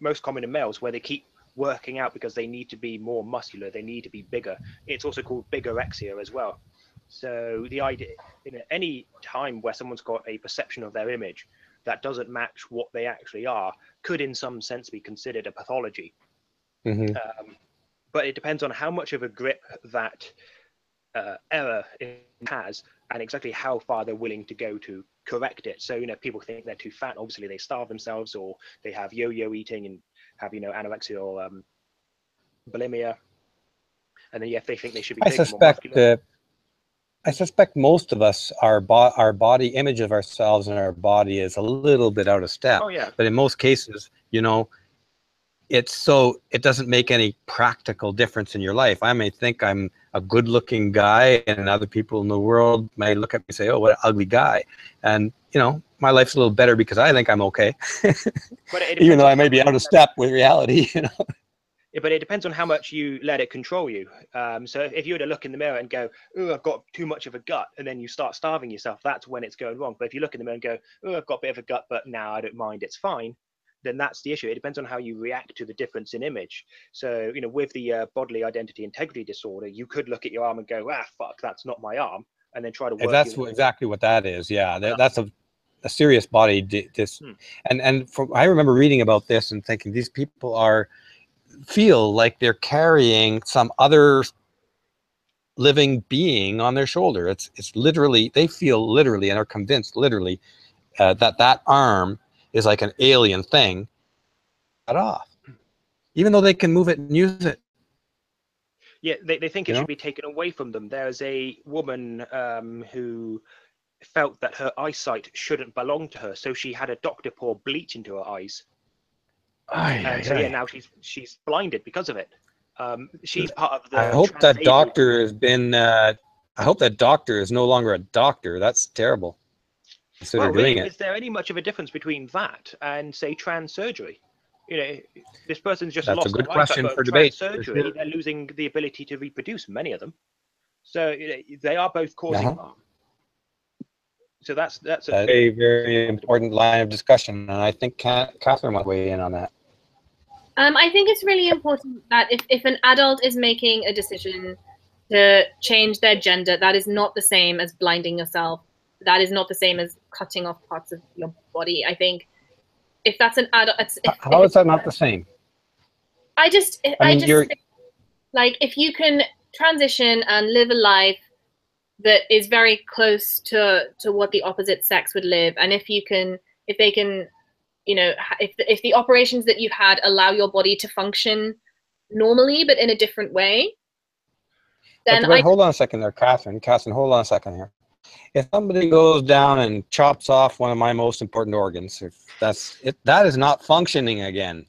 D: most common in males, where they keep working out because they need to be more muscular, they need to be bigger. It's also called bigorexia as well. So the idea, in any time where someone's got a perception of their image that doesn't match what they actually are, could in some sense be considered a pathology.
A: Mm-hmm.
D: But it depends on how much of a grip that error it has, and exactly how far they're willing to go to correct it. So, you know, people think they're too fat, obviously they starve themselves, or they have yo-yo eating and have, you know, anorexia or bulimia. And then, yeah, if they think they should be bigger, more muscular.
A: I suspect most of us, our body image of ourselves and our body is a little bit out of step.
D: Oh, yeah.
A: But in most cases, you know, it doesn't make any practical difference in your life. I may think I'm a good-looking guy, and other people in the world may look at me and say, "Oh, what an ugly guy." And you know, my life's a little better because I think I'm okay,
D: but
A: even though I may be out of step with reality. You know.
D: Yeah, but it depends on how much you let it control you. So if you were to look in the mirror and go, "Oh, I've got too much of a gut," and then you start starving yourself, that's when it's going wrong. But if you look in the mirror and go, "Oh, I've got a bit of a gut, but now I don't mind, it's fine," then that's the issue. It depends on how you react to the difference in image. So, you know, with the bodily identity integrity disorder, you could look at your arm and go, "Ah, fuck, that's not my arm," and then try to work.
A: That's exactly what that is. Yeah, that's a serious body and I remember reading about this and thinking these people feel like they're carrying some other living being on their shoulder. It's literally, they feel literally and are convinced literally that arm is like an alien thing cut off, even though they can move it and use it.
D: Yeah, they think it should be taken away from them. There's a woman who felt that her eyesight shouldn't belong to her, so she had a doctor pour bleach into her eyes. So yeah, now she's blinded because of it. She's part of the.
A: I hope that doctor has been. I hope that doctor is no longer a doctor. That's terrible.
D: Well, really, is there any much of a difference between that and, say, trans surgery? You know, this person's just lost. That's a good question for debate. Surgery, sure. They're losing the ability to reproduce. Many of them, so you know, they are both causing harm. So that's a
A: very, very important line of discussion, and I think Catherine might weigh in on that.
C: I think it's really important that if an adult is making a decision to change their gender, that is not the same as blinding yourself. That is not the same as cutting off parts of your body. I think if that's an adult,
A: how is that not the same?
C: I just think, like, if you can transition and live a life that is very close to what the opposite sex would live. And if they can, you know, if the operations that you've had allow your body to function normally but in a different way, then
A: but hold on a second there, Catherine. Catherine, hold on a second here. If somebody goes down and chops off one of my most important organs, if that's it, that is not functioning again.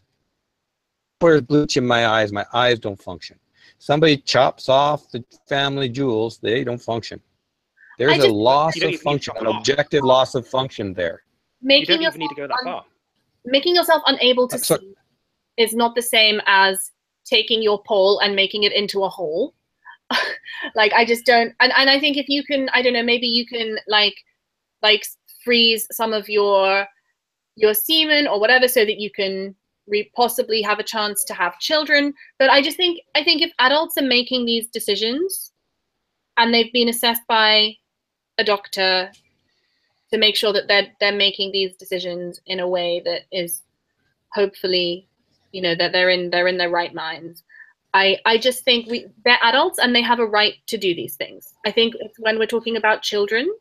A: There's bleach in my eyes don't function. Somebody chops off the family jewels, they don't function. There's a loss of function, an objective loss of function there.
D: You don't even need to go that far.
C: Making yourself unable to see is not the same as taking your pole and making it into a hole. Like, I just don't, and I think if you can, I don't know, maybe you can like freeze some of your semen or whatever so that you can possibly have a chance to have children. But I think if adults are making these decisions and they've been assessed by a doctor to make sure that they're making these decisions in a way that is hopefully, you know, that they're in their right minds. I just think they're adults and they have a right to do these things. I think when we're talking about children,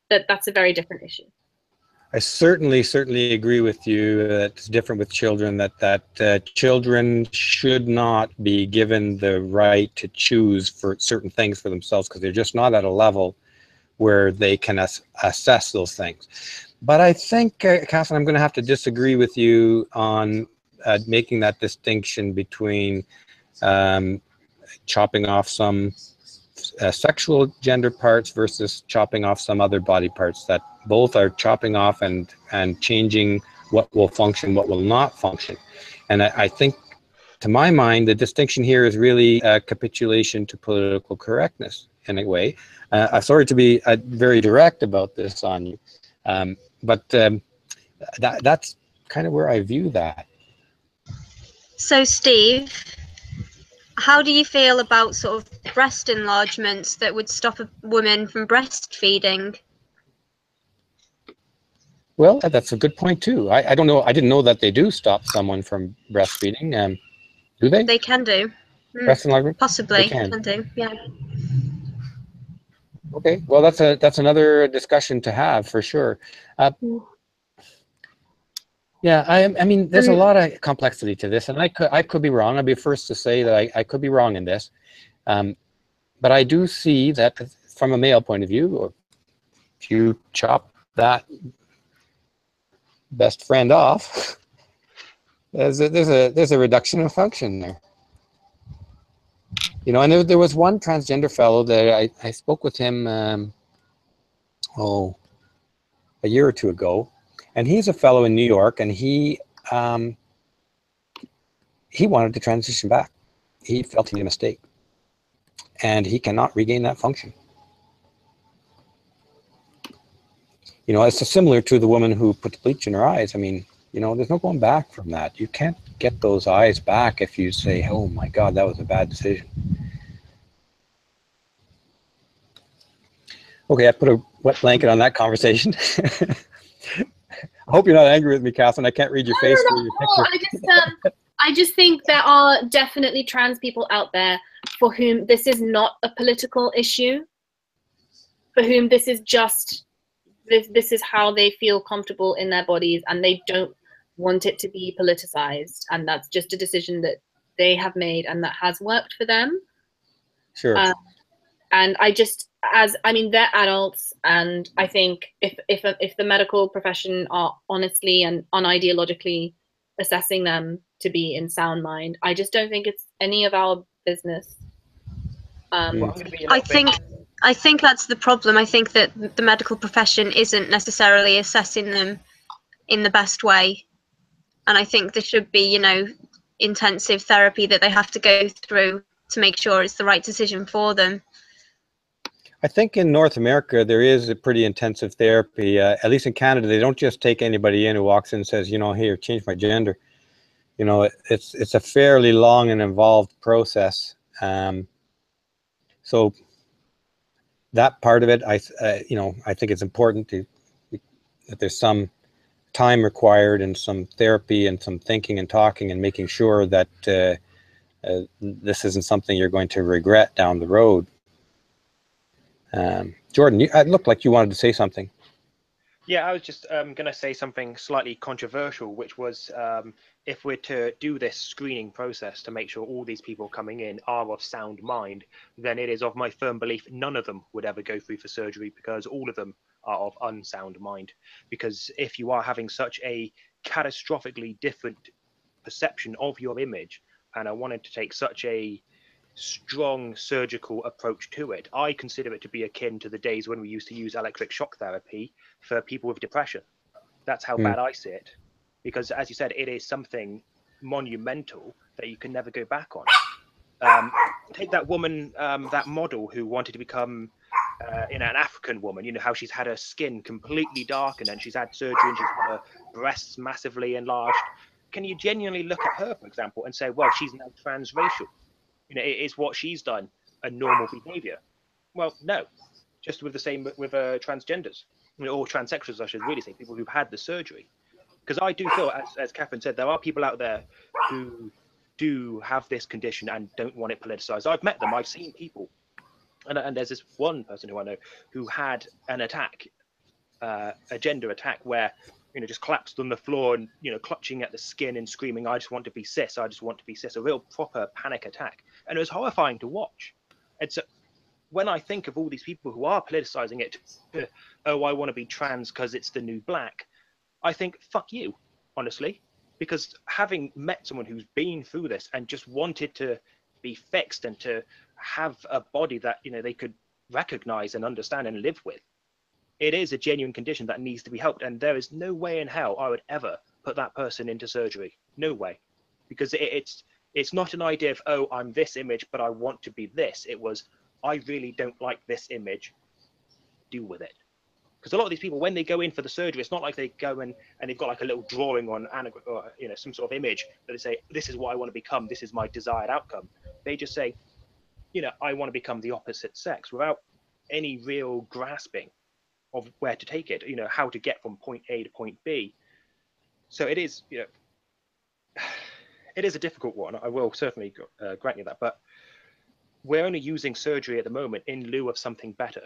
C: that's a very different issue.
A: I certainly agree with you that it's different with children, that children should not be given the right to choose for certain things for themselves because they're just not at a level where they can assess those things. But I think, Catherine, I'm going to have to disagree with you on making that distinction between chopping off some sexual gender parts versus chopping off some other body parts. That both are chopping off and changing what will function, what will not function. And I think, to my mind, the distinction here is really a capitulation to political correctness in a way. I'm sorry to be very direct about this on you, but that's kind of where I view that.
B: So, Steve, how do you feel about sort of breast enlargements that would stop a woman from breastfeeding?
A: Well, that's a good point too. I don't know. I didn't know that they do stop someone from breastfeeding. Do they?
B: They can do.
A: Breast enlargement?
B: Possibly.
A: They can
B: do. Yeah.
A: Okay. Well, that's another discussion to have for sure. Yeah, I mean, there's a lot of complexity to this, and I could be wrong. I'd be first to say that I could be wrong in this, but I do see that from a male point of view, or if you chop that best friend off, there's a reduction in function there. You know, and there was one transgender fellow that I spoke with him, a year or two ago. And he's a fellow in New York, and he wanted to transition back. He felt he made a mistake, and he cannot regain that function. You know, it's similar to the woman who put the bleach in her eyes. I mean, you know, there's no going back from that. You can't get those eyes back if you say, "Oh my God, that was a bad decision." Okay, I put a wet blanket on that conversation. I hope you're not angry with me, Catherine. I can't read your face through your picture.
C: I just think there are definitely trans people out there for whom this is not a political issue, for whom this is just, this is how they feel comfortable in their bodies, and they don't want it to be politicized. And that's just a decision that they have made and that has worked for them.
A: Sure.
C: And I mean, they're adults, and I think if the medical profession are honestly and unideologically assessing them to be in sound mind, I just don't think it's any of our business.
B: I think that's the problem. I think that the medical profession isn't necessarily assessing them in the best way, and I think there should be, you know, intensive therapy that they have to go through to make sure it's the right decision for them.
A: I think in North America, there is a pretty intensive therapy. At least in Canada, they don't just take anybody in who walks in and says, you know, here, change my gender. You know, it's a fairly long and involved process. So that part of it, you know, I think it's important that there's some time required and some therapy and some thinking and talking and making sure that this isn't something you're going to regret down the road. Jordan, it looked like you wanted to say something.
D: Yeah, I was just going to say something slightly controversial, which was if we're to do this screening process to make sure all these people coming in are of sound mind, then it is of my firm belief none of them would ever go through for surgery, because all of them are of unsound mind. Because if you are having such a catastrophically different perception of your image, and I wanted to take such a strong surgical approach to it, I consider it to be akin to the days when we used to use electric shock therapy for people with depression. That's how bad I see it, because as you said, it is something monumental that you can never go back on. Take that woman, that model who wanted to become an African woman, you know, how she's had her skin completely darkened and she's had surgery and she's had her breasts massively enlarged. Can you genuinely look at her, for example, and say, well, she's now transracial? You know, is what she's done a normal behavior? Well, no. Just with the same with transgenders, you know, or transsexuals, I should really say, people who've had the surgery. Because I do feel, as Catherine said, there are people out there who do have this condition and don't want it politicized. I've met them. I've seen people, and there's this one person who I know who had an attack, a gender attack, where, you know, just collapsed on the floor and, you know, clutching at the skin and screaming, "I just want to be cis. I just want to be cis." A real proper panic attack, and it was horrifying to watch. And so, when I think of all these people who are politicizing it, oh, I want to be trans because it's the new black, I think, fuck you, honestly, because having met someone who's been through this and just wanted to be fixed and to have a body that, you know, they could recognize and understand and live with, it is a genuine condition that needs to be helped. And there is no way in hell I would ever put that person into surgery. No way. Because it's not an idea of, oh, I'm this image, but I want to be this. It was, I really don't like this image. Deal with it. Because a lot of these people, when they go in for the surgery, it's not like they go in and they've got like a little drawing on, or, you know, some sort of image that they say, this is what I want to become. This is my desired outcome. They just say, you know, I want to become the opposite sex, without any real grasping of where to take it, you know, how to get from point A to point B. So it is, you know, it is a difficult one. I will certainly grant you that, but we're only using surgery at the moment in lieu of something better,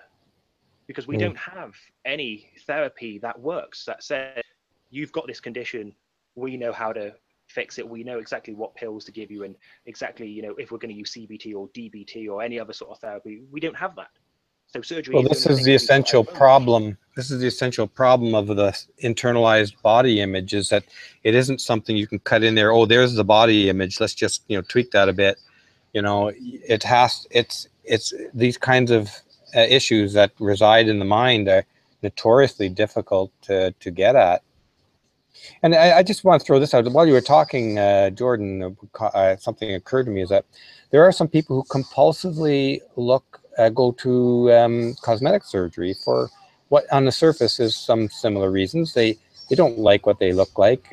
D: because we don't have any therapy that works, that says, you've got this condition, we know how to fix it, we know exactly what pills to give you, and exactly, you know, if we're going to use CBT or DBT or any other sort of therapy. We don't have that. So surgery.
A: Well, this is the essential problem. This is the essential problem of the internalized body image, is that it isn't something you can cut in there. Oh, there's the body image. Let's just, you know, tweak that a bit. You know, it's these kinds of issues that reside in the mind are notoriously difficult to get at. And I just want to throw this out. While you were talking, Jordan, something occurred to me, is that there are some people who compulsively go to cosmetic surgery for what on the surface is some similar reasons. They don't like what they look like.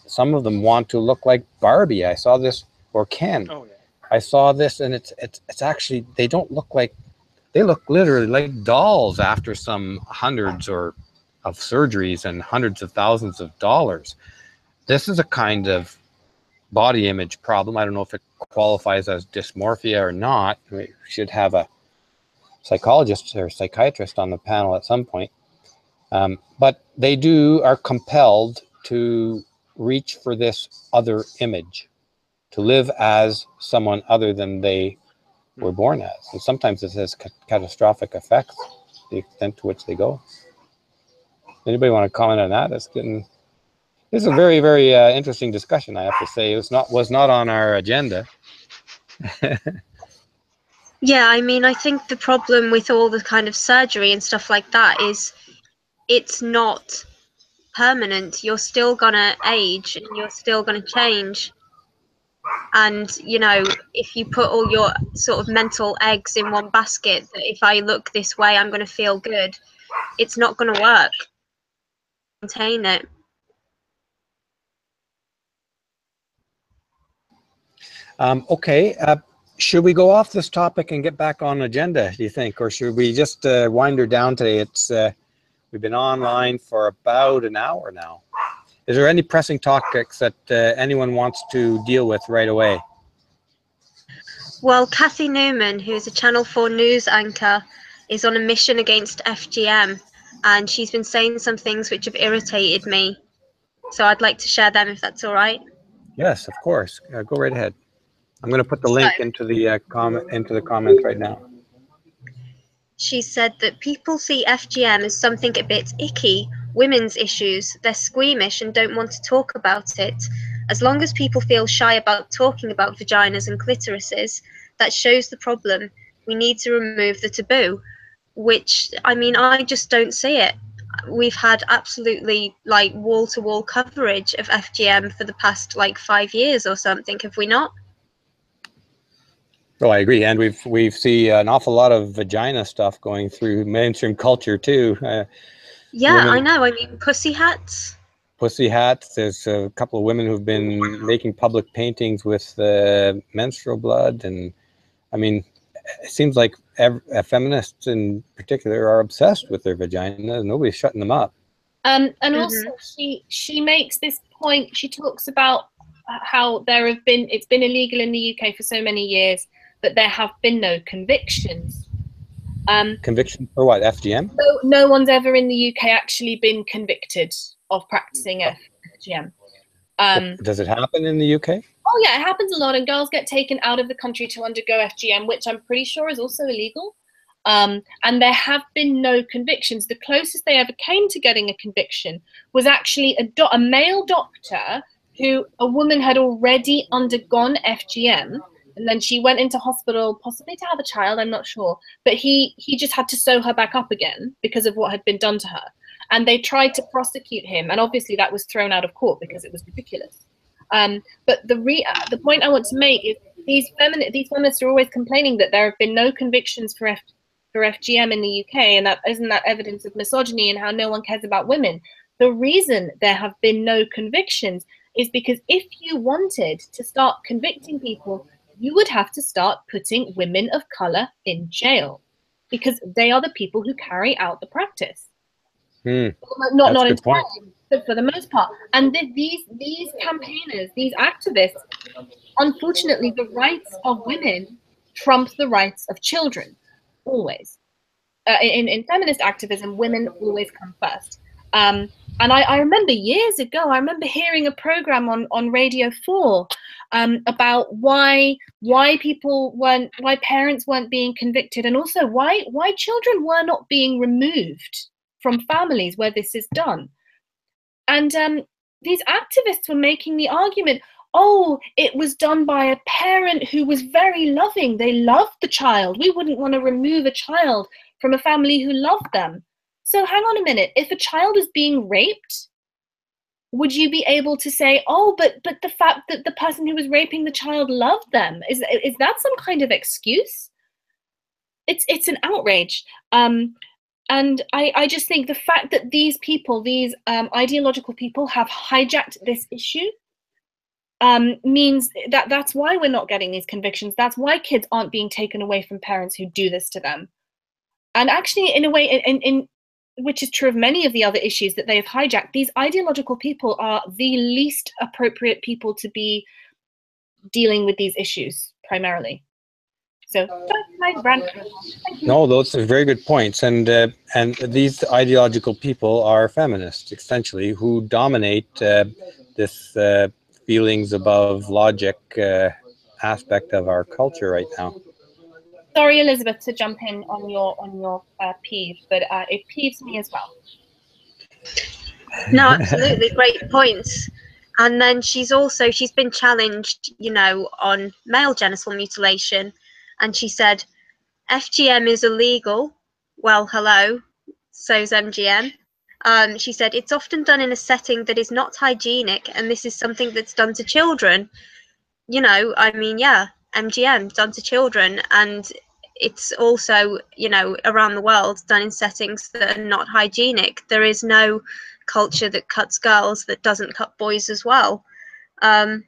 A: Some of them want to look like Barbie. I saw this, or Ken. Oh, yeah. I saw this, and it's actually, they don't look like, they look literally like dolls after some hundreds of surgeries and hundreds of thousands of dollars. This is a kind of body image problem. I don't know if it qualifies as dysmorphia or not. We should have a psychologist or psychiatrist on the panel at some point. But they are compelled to reach for this other image, to live as someone other than they were born as. And sometimes this has catastrophic effects, the extent to which they go. Anybody want to comment on that? This is a very, very interesting discussion, I have to say. It was not on our agenda.
B: Yeah, I mean, I think the problem with all the kind of surgery and stuff like that is it's not permanent. You're still gonna age and you're still gonna change. And, you know, if you put all your sort of mental eggs in one basket, that if I look this way, I'm going to feel good, it's not going to work. Contain it.
A: Okay. Should we go off this topic and get back on agenda, do you think? Or should we just wind her down today? We've been online for about an hour now. Is there any pressing topics that anyone wants to deal with right away?
B: Well, Kathy Newman, who's a Channel 4 news anchor, is on a mission against FGM, and she's been saying some things which have irritated me. So I'd like to share them if that's all right.
A: Yes, of course. Go right ahead. I'm going to put the link into the comments right now.
B: She said that people see FGM as something a bit icky, women's issues. They're squeamish and don't want to talk about it. As long as people feel shy about talking about vaginas and clitorises, that shows the problem. We need to remove the taboo. Which, I mean, I just don't see it. We've had absolutely like wall-to-wall coverage of FGM for the past like 5 years or something, have we not?
A: Oh, I agree, and we've seen an awful lot of vagina stuff going through mainstream culture too.
B: Yeah,
A: women,
B: I know. I mean, pussy hats.
A: Pussy hats. There's a couple of women who've been making public paintings with menstrual blood, and I mean, it seems like feminists in particular are obsessed with their vagina. Nobody's shutting them up.
C: And also, she makes this point. She talks about how it's been illegal in the UK for so many years, but there have been no convictions.
A: Conviction for what? FGM?
C: No one's ever in the UK actually been convicted of practicing FGM.
A: Does it happen in the UK?
C: Oh yeah, it happens a lot, and girls get taken out of the country to undergo FGM, which I'm pretty sure is also illegal. And there have been no convictions. The closest they ever came to getting a conviction was actually a male doctor who a woman had already undergone FGM, and then she went into hospital, possibly to have a child, I'm not sure. But he just had to sew her back up again because of what had been done to her. And they tried to prosecute him, and obviously that was thrown out of court because it was ridiculous. But the point I want to make is these feminists are always complaining that there have been no convictions for FGM in the UK, and that isn't that evidence of misogyny and how no one cares about women. The reason there have been no convictions is because if you wanted to start convicting people, you would have to start putting women of color in jail because they are the people who carry out the practice. Not entirely, but for the most part. And these campaigners, these activists, unfortunately, the rights of women trump the rights of children, always. In feminist activism, women always come first. And I remember years ago, I remember hearing a program on Radio 4 about why parents weren't being convicted, and also why children were not being removed from families where this is done. And these activists were making the argument, oh, it was done by a parent who was very loving. They loved the child. We wouldn't want to remove a child from a family who loved them. So hang on a minute. If a child is being raped, would you be able to say, oh, but the fact that the person who was raping the child loved them, is that some kind of excuse? It's an outrage. And I just think the fact that these people, these ideological people, have hijacked this issue means that's why we're not getting these convictions. That's why kids aren't being taken away from parents who do this to them. And actually, in a way, in which is true of many of the other issues that they have hijacked, these ideological people are the least appropriate people to be dealing with these issues primarily. So that's my rant.
A: No, those are very good points, and these ideological people are feminists, essentially, who dominate this feelings above logic aspect of our culture right now.
C: Sorry, Elizabeth, to jump in on your peeve, but it peeves me as well.
B: No, absolutely, great points. And then she's been challenged, on male genital mutilation, and she said, FGM is illegal. Well, hello, so's MGM. She said, it's often done in a setting that is not hygienic, and this is something that's done to children. I mean, yeah, MGM done to children, and it's also, around the world done in settings that are not hygienic. There is no culture that cuts girls that doesn't cut boys as well. And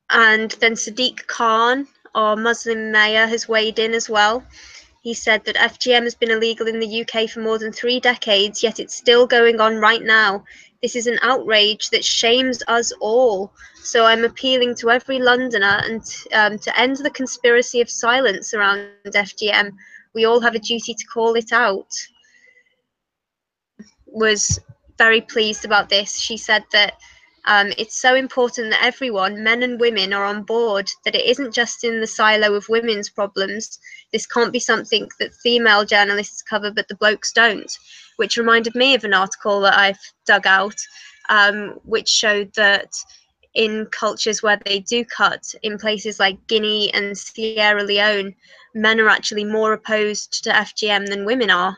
B: then Sadiq Khan, our Muslim mayor, has weighed in as well. He said that FGM has been illegal in the UK for more than 3 decades, yet it's still going on right now. This is an outrage that shames us all. So I'm appealing to every Londoner and to end the conspiracy of silence around FGM. We all have a duty to call it out. Was very pleased about this. She said that it's so important that everyone, men and women, are on board, that it isn't just in the silo of women's problems. This can't be something that female journalists cover but the blokes don't, which reminded me of an article that I've dug out, which showed that in cultures where they do cut, in places like Guinea and Sierra Leone, men are actually more opposed to FGM than women are.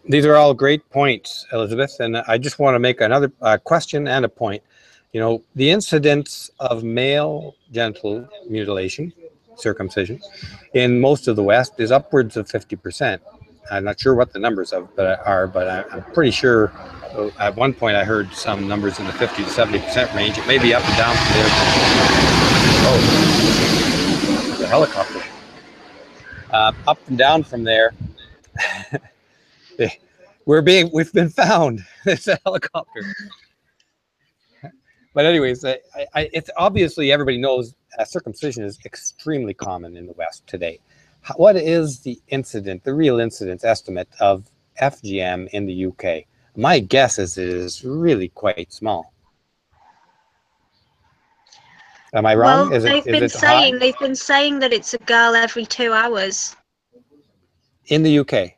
A: These are all great points, Elizabeth, and I just want to make another question and a point. You know, the incidence of male genital mutilation, circumcision, in most of the West is upwards of 50%. I'm not sure what the numbers are, but I'm pretty sure at one point I heard some numbers in the 50 to 70% range. It may be up and down from there. Oh, the helicopter. Up and down from there. We've been found. It's a helicopter. But anyways, it's obviously everybody knows circumcision is extremely common in the West today. What is the real incidence estimate of FGM in the UK? My guess is it is really quite small. Am I wrong?
B: Well, they've been saying that it's a girl every 2 hours.
A: In the UK?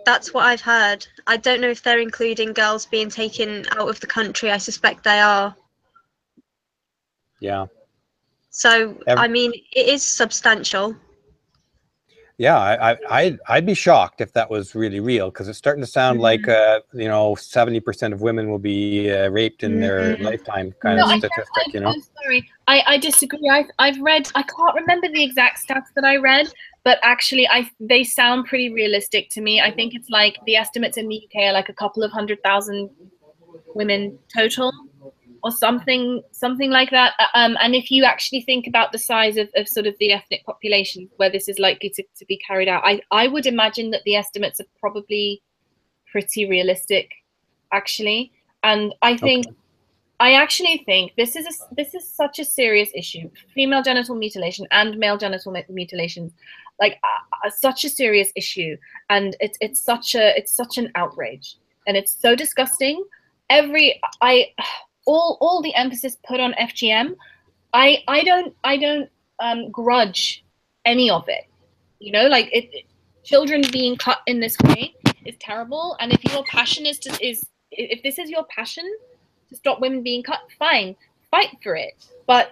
B: That's what I've heard. I don't know if they're including girls being taken out of the country. I suspect they are.
A: Yeah.
B: So, I mean, it is substantial.
A: Yeah, I'd be shocked if that was really real, because it's starting to sound like, you know, 70% of women will be raped in their lifetime kind of statistic, you know?
C: I'm sorry. I disagree. I've read, I can't remember the exact stats that I read, but actually they sound pretty realistic to me. I think it's like the estimates in the UK are like a couple of 100,000 women total, or something like that. And if you actually think about the size of sort of the ethnic population where this is likely to be carried out, I would imagine that the estimates are probably pretty realistic, actually. And I think, I actually think this is such a serious issue. Female genital mutilation and male genital mutilation, like such a serious issue, and it's such an outrage, and it's so disgusting. All the emphasis put on FGM, I don't grudge any of it. You know, like children being cut in this way is terrible. And if your passion if this is your passion to stop women being cut, fine, fight for it. But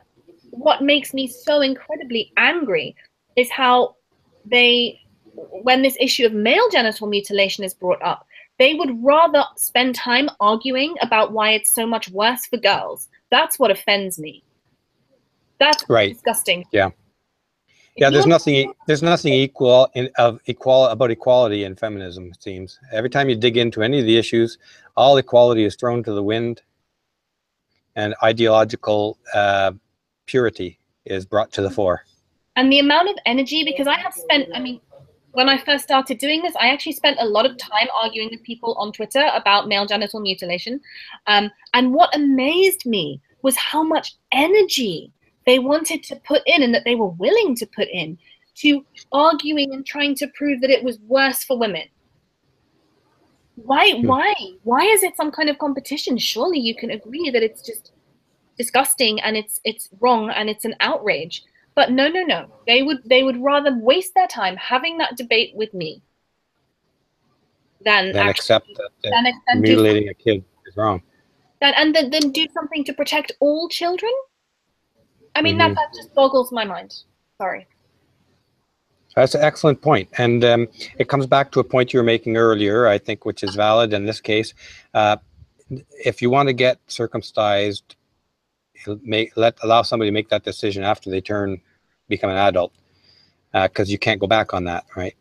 C: what makes me so incredibly angry is how when this issue of male genital mutilation is brought up, they would rather spend time arguing about why it's so much worse for girls. That's what offends me. That's disgusting.
A: Yeah. Yeah, there's nothing about equality in feminism, it seems. Every time you dig into any of the issues, all equality is thrown to the wind, and ideological purity is brought to the fore.
C: And the amount of energy, because I have spent, I mean, when I first started doing this, I actually spent a lot of time arguing with people on Twitter about male genital mutilation. And what amazed me was how much energy they wanted to put in, and that they were willing to put in, to arguing and trying to prove that it was worse for women. Why is it some kind of competition? Surely you can agree that it's just disgusting and it's wrong and it's an outrage. But no. They would rather waste their time having that debate with me than
A: accept that mutilating a kid is wrong.
C: And then do something to protect all children. I mean, that just boggles my mind. Sorry.
A: That's an excellent point. And it comes back to a point you were making earlier, I think, which is valid in this case. If you want to get circumcised, allow somebody to make that decision after they become an adult, because you can't go back on that, right?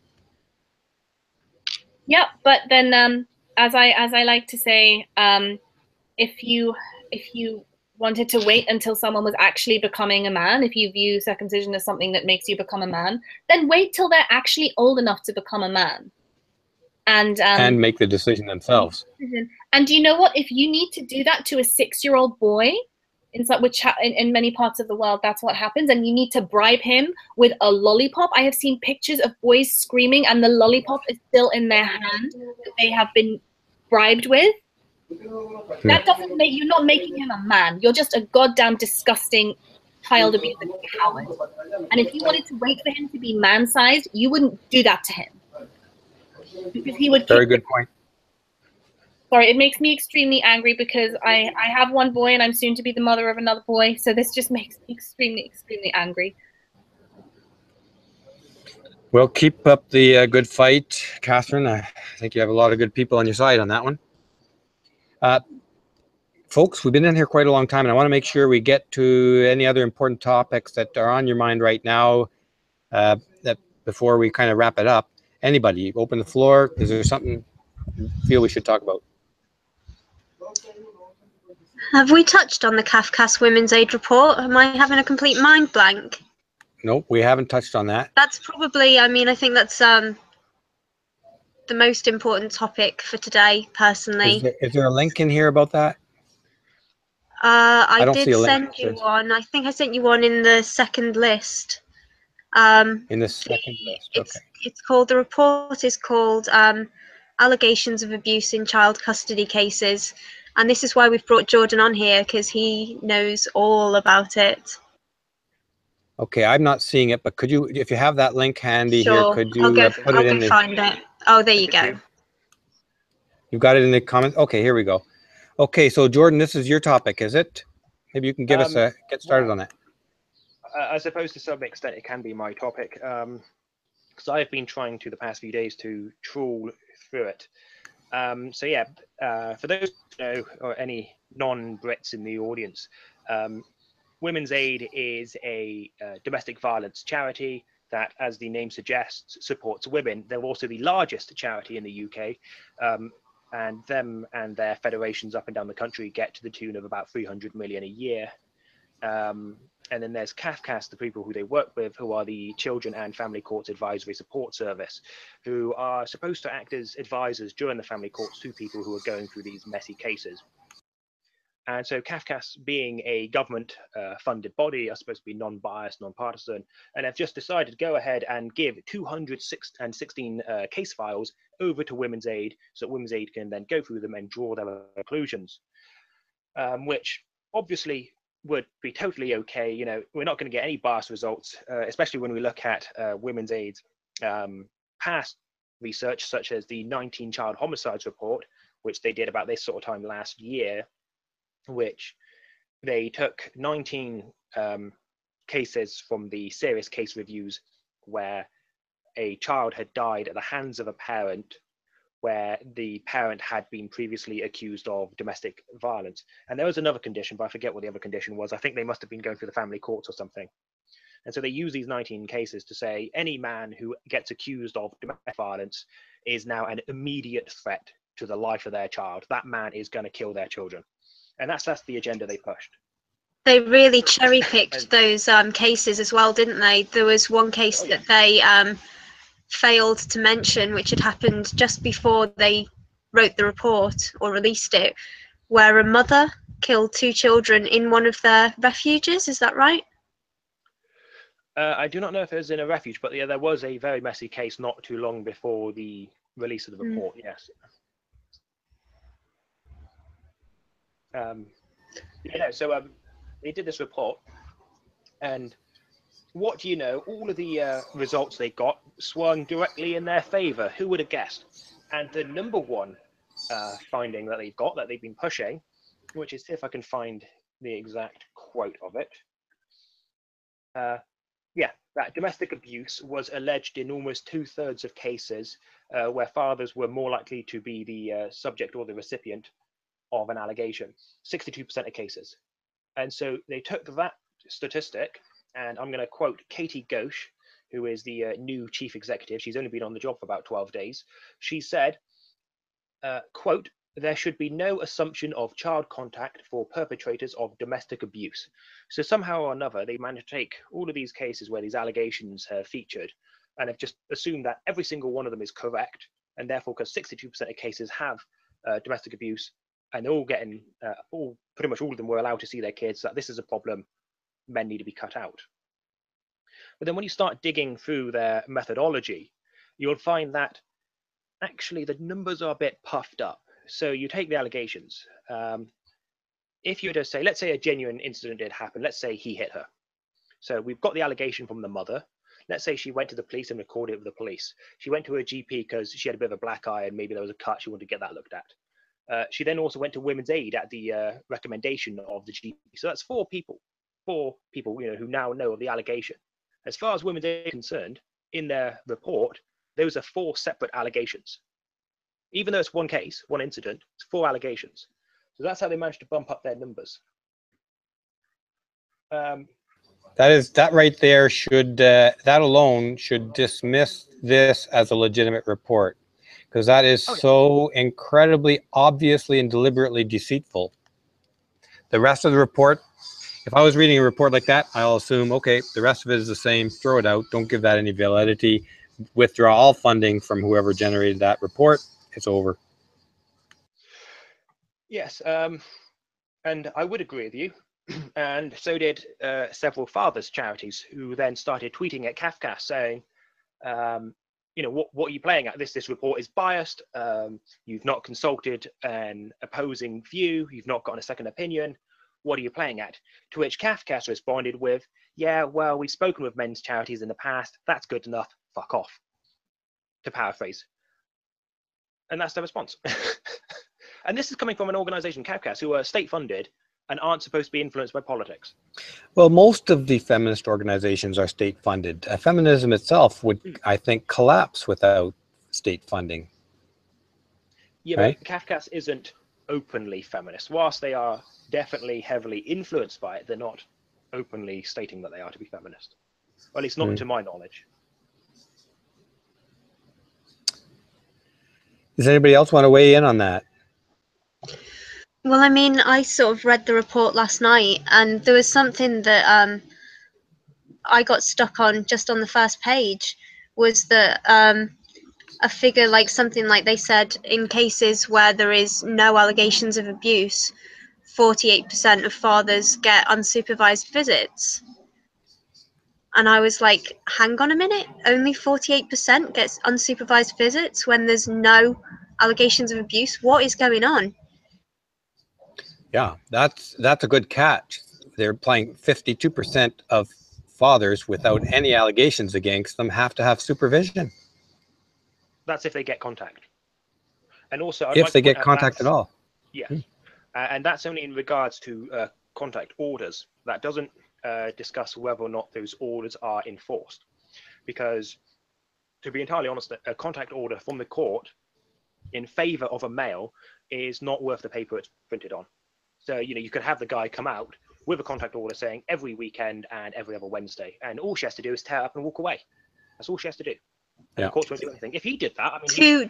C: Yeah, but then as I like to say, if you wanted to wait until someone was actually becoming a man, if you view circumcision as something that makes you become a man, then wait till they're actually old enough to become a man. and
A: make the decision themselves.
C: And do you know what? If you need to do that to a 6-year-old boy, in many parts of the world, that's what happens, and you need to bribe him with a lollipop. I have seen pictures of boys screaming and the lollipop is still in their hand that they have been bribed with. That doesn't make, you're not making him a man. You're just a goddamn disgusting child abusing coward. And if you wanted to wait for him to be man-sized, you wouldn't do that to him. Because he would
A: Very good point.
C: Sorry, it makes me extremely angry because I have one boy and I'm soon to be the mother of another boy. So this just makes me extremely, extremely angry.
A: Well, keep up the good fight, Catherine. I think you have a lot of good people on your side on that one. Folks, we've been in here quite a long time, and I want to make sure we get to any other important topics that are on your mind right now that before we kind of wrap it up. Anybody, open the floor. Is there something you feel we should talk about?
B: Have we touched on the CAFCAS Women's Aid report? Am I having a complete mind blank?
A: Nope, we haven't touched on that.
B: That's probably, I mean, I think that's the most important topic for today, personally.
A: Is there a link in here about that?
B: I
A: don't
B: did
A: see a link.
B: send you one. I think I sent you one in the second list.
A: In the second list, okay.
B: It's called, the report is called Allegations of Abuse in Child Custody Cases. And this is why we've brought Jordan on here, because he knows all about it.
A: Okay, I'm not seeing it, but could you, if you have that link handy here, could you put it in the...
B: find it. Oh, there you go.
A: You've got it in the comments? Okay, here we go. Okay, so Jordan, this is your topic, is it? Maybe you can give us get started on it.
D: I suppose to some extent it can be my topic, because I've been trying to the past few days to trawl through it. So yeah, for those who know, or any non-Brits in the audience, Women's Aid is a domestic violence charity that, as the name suggests, supports women. They're also the largest charity in the UK, and them and their federations up and down the country get to the tune of about 300 million a year. And then there's CAFCAS, the people who they work with, who are the Children and Family Courts Advisory Support Service, who are supposed to act as advisors during the family courts to people who are going through these messy cases. And so CAFCAS, being a government funded body, are supposed to be non-biased, non-partisan, and have just decided to go ahead and give 216 case files over to Women's Aid, so that Women's Aid can then go through them and draw their conclusions, which obviously would be totally okay. You know, we're not going to get any biased results, especially when we look at Women's Aid's past research, such as the 19 child homicides report, which they did about this sort of time last year, which they took 19 cases from the serious case reviews where a child had died at the hands of a parent, where the parent had been previously accused of domestic violence. And there was another condition, but I forget what the other condition was. I think they must have been going through the family courts or something. And so they use these 19 cases to say any man who gets accused of domestic violence is now an immediate threat to the life of their child. That man is going to kill their children. And that's the agenda they pushed.
B: They really cherry-picked those cases as well, didn't they? There was one case that they failed to mention, which had happened just before they wrote the report or released it, where a mother killed 2 children in one of their refuges. Is that right?
D: I do not know if it was in a refuge, but yeah, there was a very messy case not too long before the release of the report. Yes. So they did this report, and what do you know? All of the results they got swung directly in their favor. Who would have guessed? And the number one finding that they've got, that they've been pushing, which is, if I can find the exact quote of it. That domestic abuse was alleged in almost 2/3 of cases where fathers were more likely to be the subject or the recipient of an allegation, 62% of cases. And so they took that statistic, and I'm going to quote Katie Ghosh, who is the new chief executive. She's only been on the job for about 12 days. She said, quote, "There should be no assumption of child contact for perpetrators of domestic abuse." So somehow or another, they managed to take all of these cases where these allegations have featured and have just assumed that every single one of them is correct, and therefore, because 62% of cases have domestic abuse, and they're all getting, pretty much all of them were allowed to see their kids, that this is a problem, men need to be cut out. But then when you start digging through their methodology, you'll find that actually the numbers are a bit puffed up. So you take the allegations. If you were to say, let's say a genuine incident did happen, let's say he hit her. So we've got the allegation from the mother. Let's say she went to the police and recorded it with the police. She went to her GP because she had a bit of a black eye and maybe there was a cut, she wanted to get that looked at. She then also went to Women's Aid at the recommendation of the GP. So that's four people, who now know of the allegation. As far as Women's Aid is concerned, in their report, those are four separate allegations. Even though it's one case, one incident, it's four allegations. So that's how they managed to bump up their numbers.
A: That right there should, that alone should dismiss this as a legitimate report, because that is so incredibly obviously and deliberately deceitful. The rest of the report, if I was reading a report like that, I'll assume, okay, the rest of it is the same, throw it out, don't give that any validity, withdraw all funding from whoever generated that report, it's over.
D: Yes, and I would agree with you. And so did several fathers' charities, who then started tweeting at Kafka saying, what are you playing at? This report is biased. You've not consulted an opposing view. You've not gotten a second opinion. What are you playing at? To which Kafka responded with, yeah, well, we've spoken with men's charities in the past. That's good enough. Fuck off. To paraphrase. And that's the response. And this is coming from an organization, Kafka, who are state-funded and aren't supposed to be influenced by politics.
A: Well, most of the feminist organizations are state-funded. Feminism itself would, I think, collapse without state funding.
D: Yeah, right? But Kafka isn't openly feminist. Whilst they are definitely heavily influenced by it, they're not openly stating that they are to be feminist. Or at least not to my knowledge.
A: Does anybody else want to weigh in on that?
B: Well, I mean, I sort of read the report last night, and there was something that I got stuck on just on the first page, was that a figure like something like they said in cases where there is no allegations of abuse, 48% of fathers get unsupervised visits. And I was like, hang on a minute, only 48% gets unsupervised visits when there's no allegations of abuse? What is going on?
A: Yeah, that's a good catch. They're playing 52% of fathers without any allegations against them have to have supervision.
D: That's if they get contact. And also,
A: if they get contact at all.
D: Yes. And that's only in regards to contact orders. That doesn't discuss whether or not those orders are enforced. Because, to be entirely honest, a contact order from the court in favor of a male is not worth the paper it's printed on. So, you could have the guy come out with a contact order saying every weekend and every other Wednesday, and all she has to do is tear up and walk away. That's all she has to do. And the courts won't do anything. If he did that, I mean,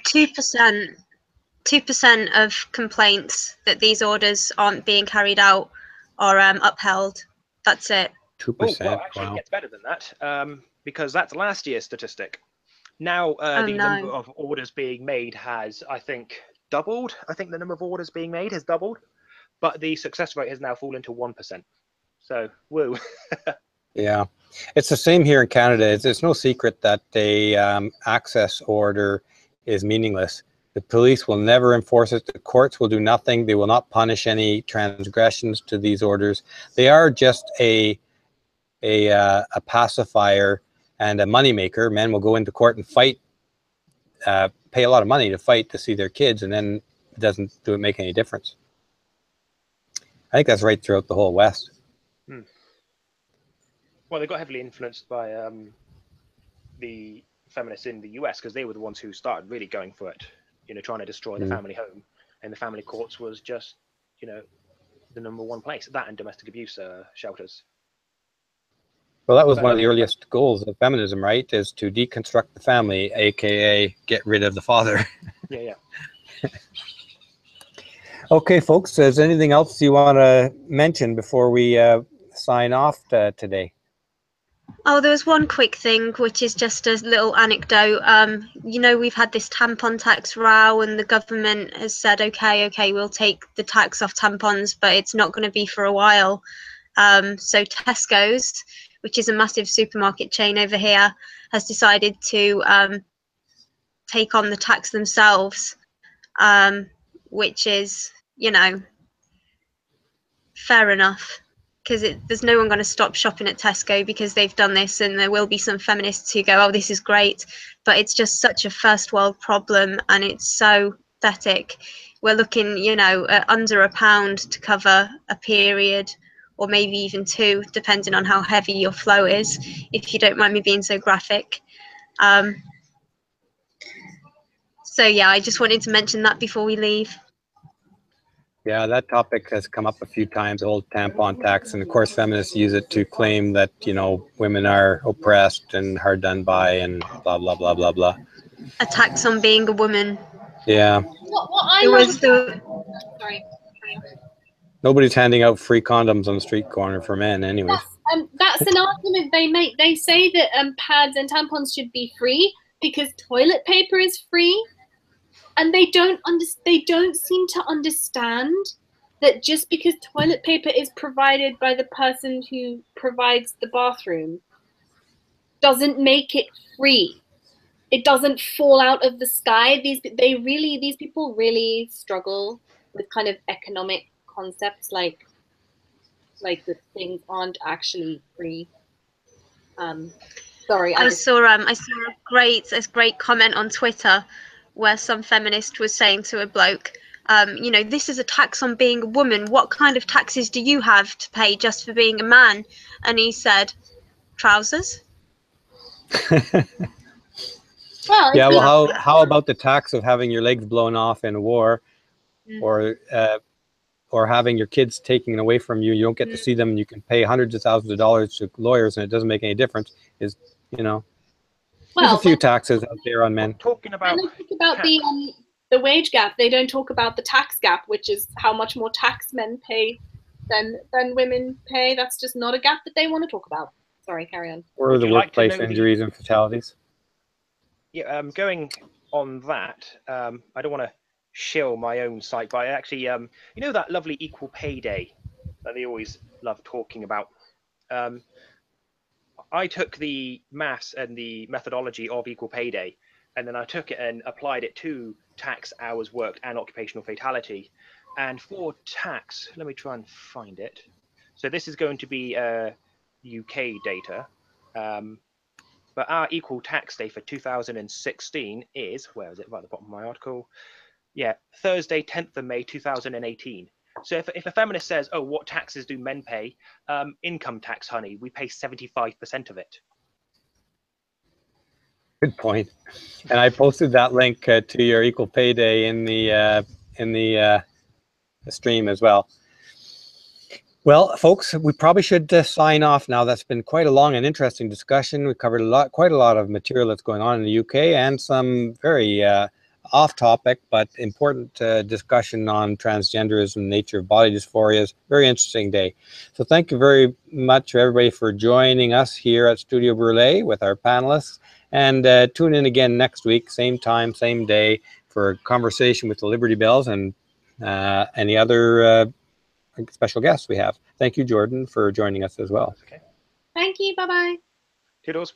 B: 2% of complaints that these orders aren't being carried out are upheld. That's it.
A: 2%.
D: Well, actually, it gets better than that, because that's last year's statistic. Now, number of orders being made has, I think, doubled. I think the number of orders being made has doubled, but the success rate has now fallen to 1%. So, woo.
A: Yeah, it's the same here in Canada. It's no secret that the access order is meaningless. The police will never enforce it. The courts will do nothing. They will not punish any transgressions to these orders. They are just a pacifier and a moneymaker. Men will go into court and fight, pay a lot of money to fight to see their kids, and then it doesn't make any difference. I think that's right throughout the whole West.
D: Well, they got heavily influenced by the feminists in the US, because they were the ones who started really going for it, trying to destroy the family home. And the family courts was just, the number one place. That and domestic abuse shelters.
A: Well, that was one of the earliest goals of feminism, right? Is to deconstruct the family, aka get rid of the father.
D: Yeah.
A: Okay, folks, is there anything else you want to mention before we sign off today?
B: Oh, there was one quick thing, which is just a little anecdote. You know, we've had this tampon tax row, and the government has said, okay, we'll take the tax off tampons, but it's not going to be for a while. So Tesco's, which is a massive supermarket chain over here, has decided to take on the tax themselves, which is, you know, fair enough. Because there's no one going to stop shopping at Tesco because they've done this, and there will be some feminists who go, oh, this is great, but it's just such a first world problem, and it's so pathetic. We're looking, you know, at under £1 to cover a period, or maybe even two, depending on how heavy your flow is, if you don't mind me being so graphic. So yeah, I just wanted to mention that before we leave.
A: Yeah, that topic has come up a few times, the old tampon tax, and of course feminists use it to claim that, you know, women are oppressed and hard done by and blah, blah, blah, blah, blah.
B: A tax on being a woman.
A: Yeah.
C: What I
B: There
C: love
B: was the...
C: Sorry.
A: Nobody's handing out free condoms on the street corner for men anyways.
C: That's an argument they make. They say that pads and tampons should be free because toilet paper is free. And they don't seem to understand that just because toilet paper is provided by the person who provides the bathroom doesn't make it free. It doesn't fall out of the sky. These people really struggle with kind of economic concepts like that things aren't actually free. Sorry,
B: I saw a great comment on Twitter where some feminist was saying to a bloke, you know, this is a tax on being a woman. What kind of taxes do you have to pay just for being a man? And he said, trousers.
C: Well,
A: yeah, well, how about the tax of having your legs blown off in a war, or having your kids taken away from you? You don't get to see them, and you can pay hundreds of thousands of dollars to lawyers, and it doesn't make any difference. Is, you know, there's a few taxes out there on men.
C: When they talk about the wage gap, they don't talk about the tax gap, which is how much more tax men pay than women pay. That's just not a gap that they want to talk about. Sorry, carry on.
A: Or the workplace injuries and fatalities.
D: Yeah, going on that, I don't want to shill my own site, but I actually, you know, that lovely Equal Pay Day that they always love talking about. I took the maths and the methodology of Equal Pay Day, and then I took it and applied it to tax, hours worked, and occupational fatality. And for tax, let me try and find it. So this is going to be UK data. But our equal tax day for 2016 is, where is it? Right at the bottom of my article. Yeah, Thursday, 10th of May, 2018. So if a feminist says, oh, what taxes do men pay? Income tax, honey, we pay 75% of it.
A: Good point. And I posted that link to your Equal Pay Day in the stream as well. Well, folks, we probably should sign off now. That's been quite a long and interesting discussion. We covered quite a lot of material that's going on in the UK, and some very off-topic but important discussion on transgenderism, nature of body dysphorias. Very interesting day. So thank you very much, everybody, for joining us here at Studio Brûlée with our panelists. And tune in again next week, same time, same day, for a conversation with the Liberty Bells and any other special guests we have. Thank you, Jordan, for joining us as well.
D: Okay.
C: Thank you. Bye-bye.
D: Toodles.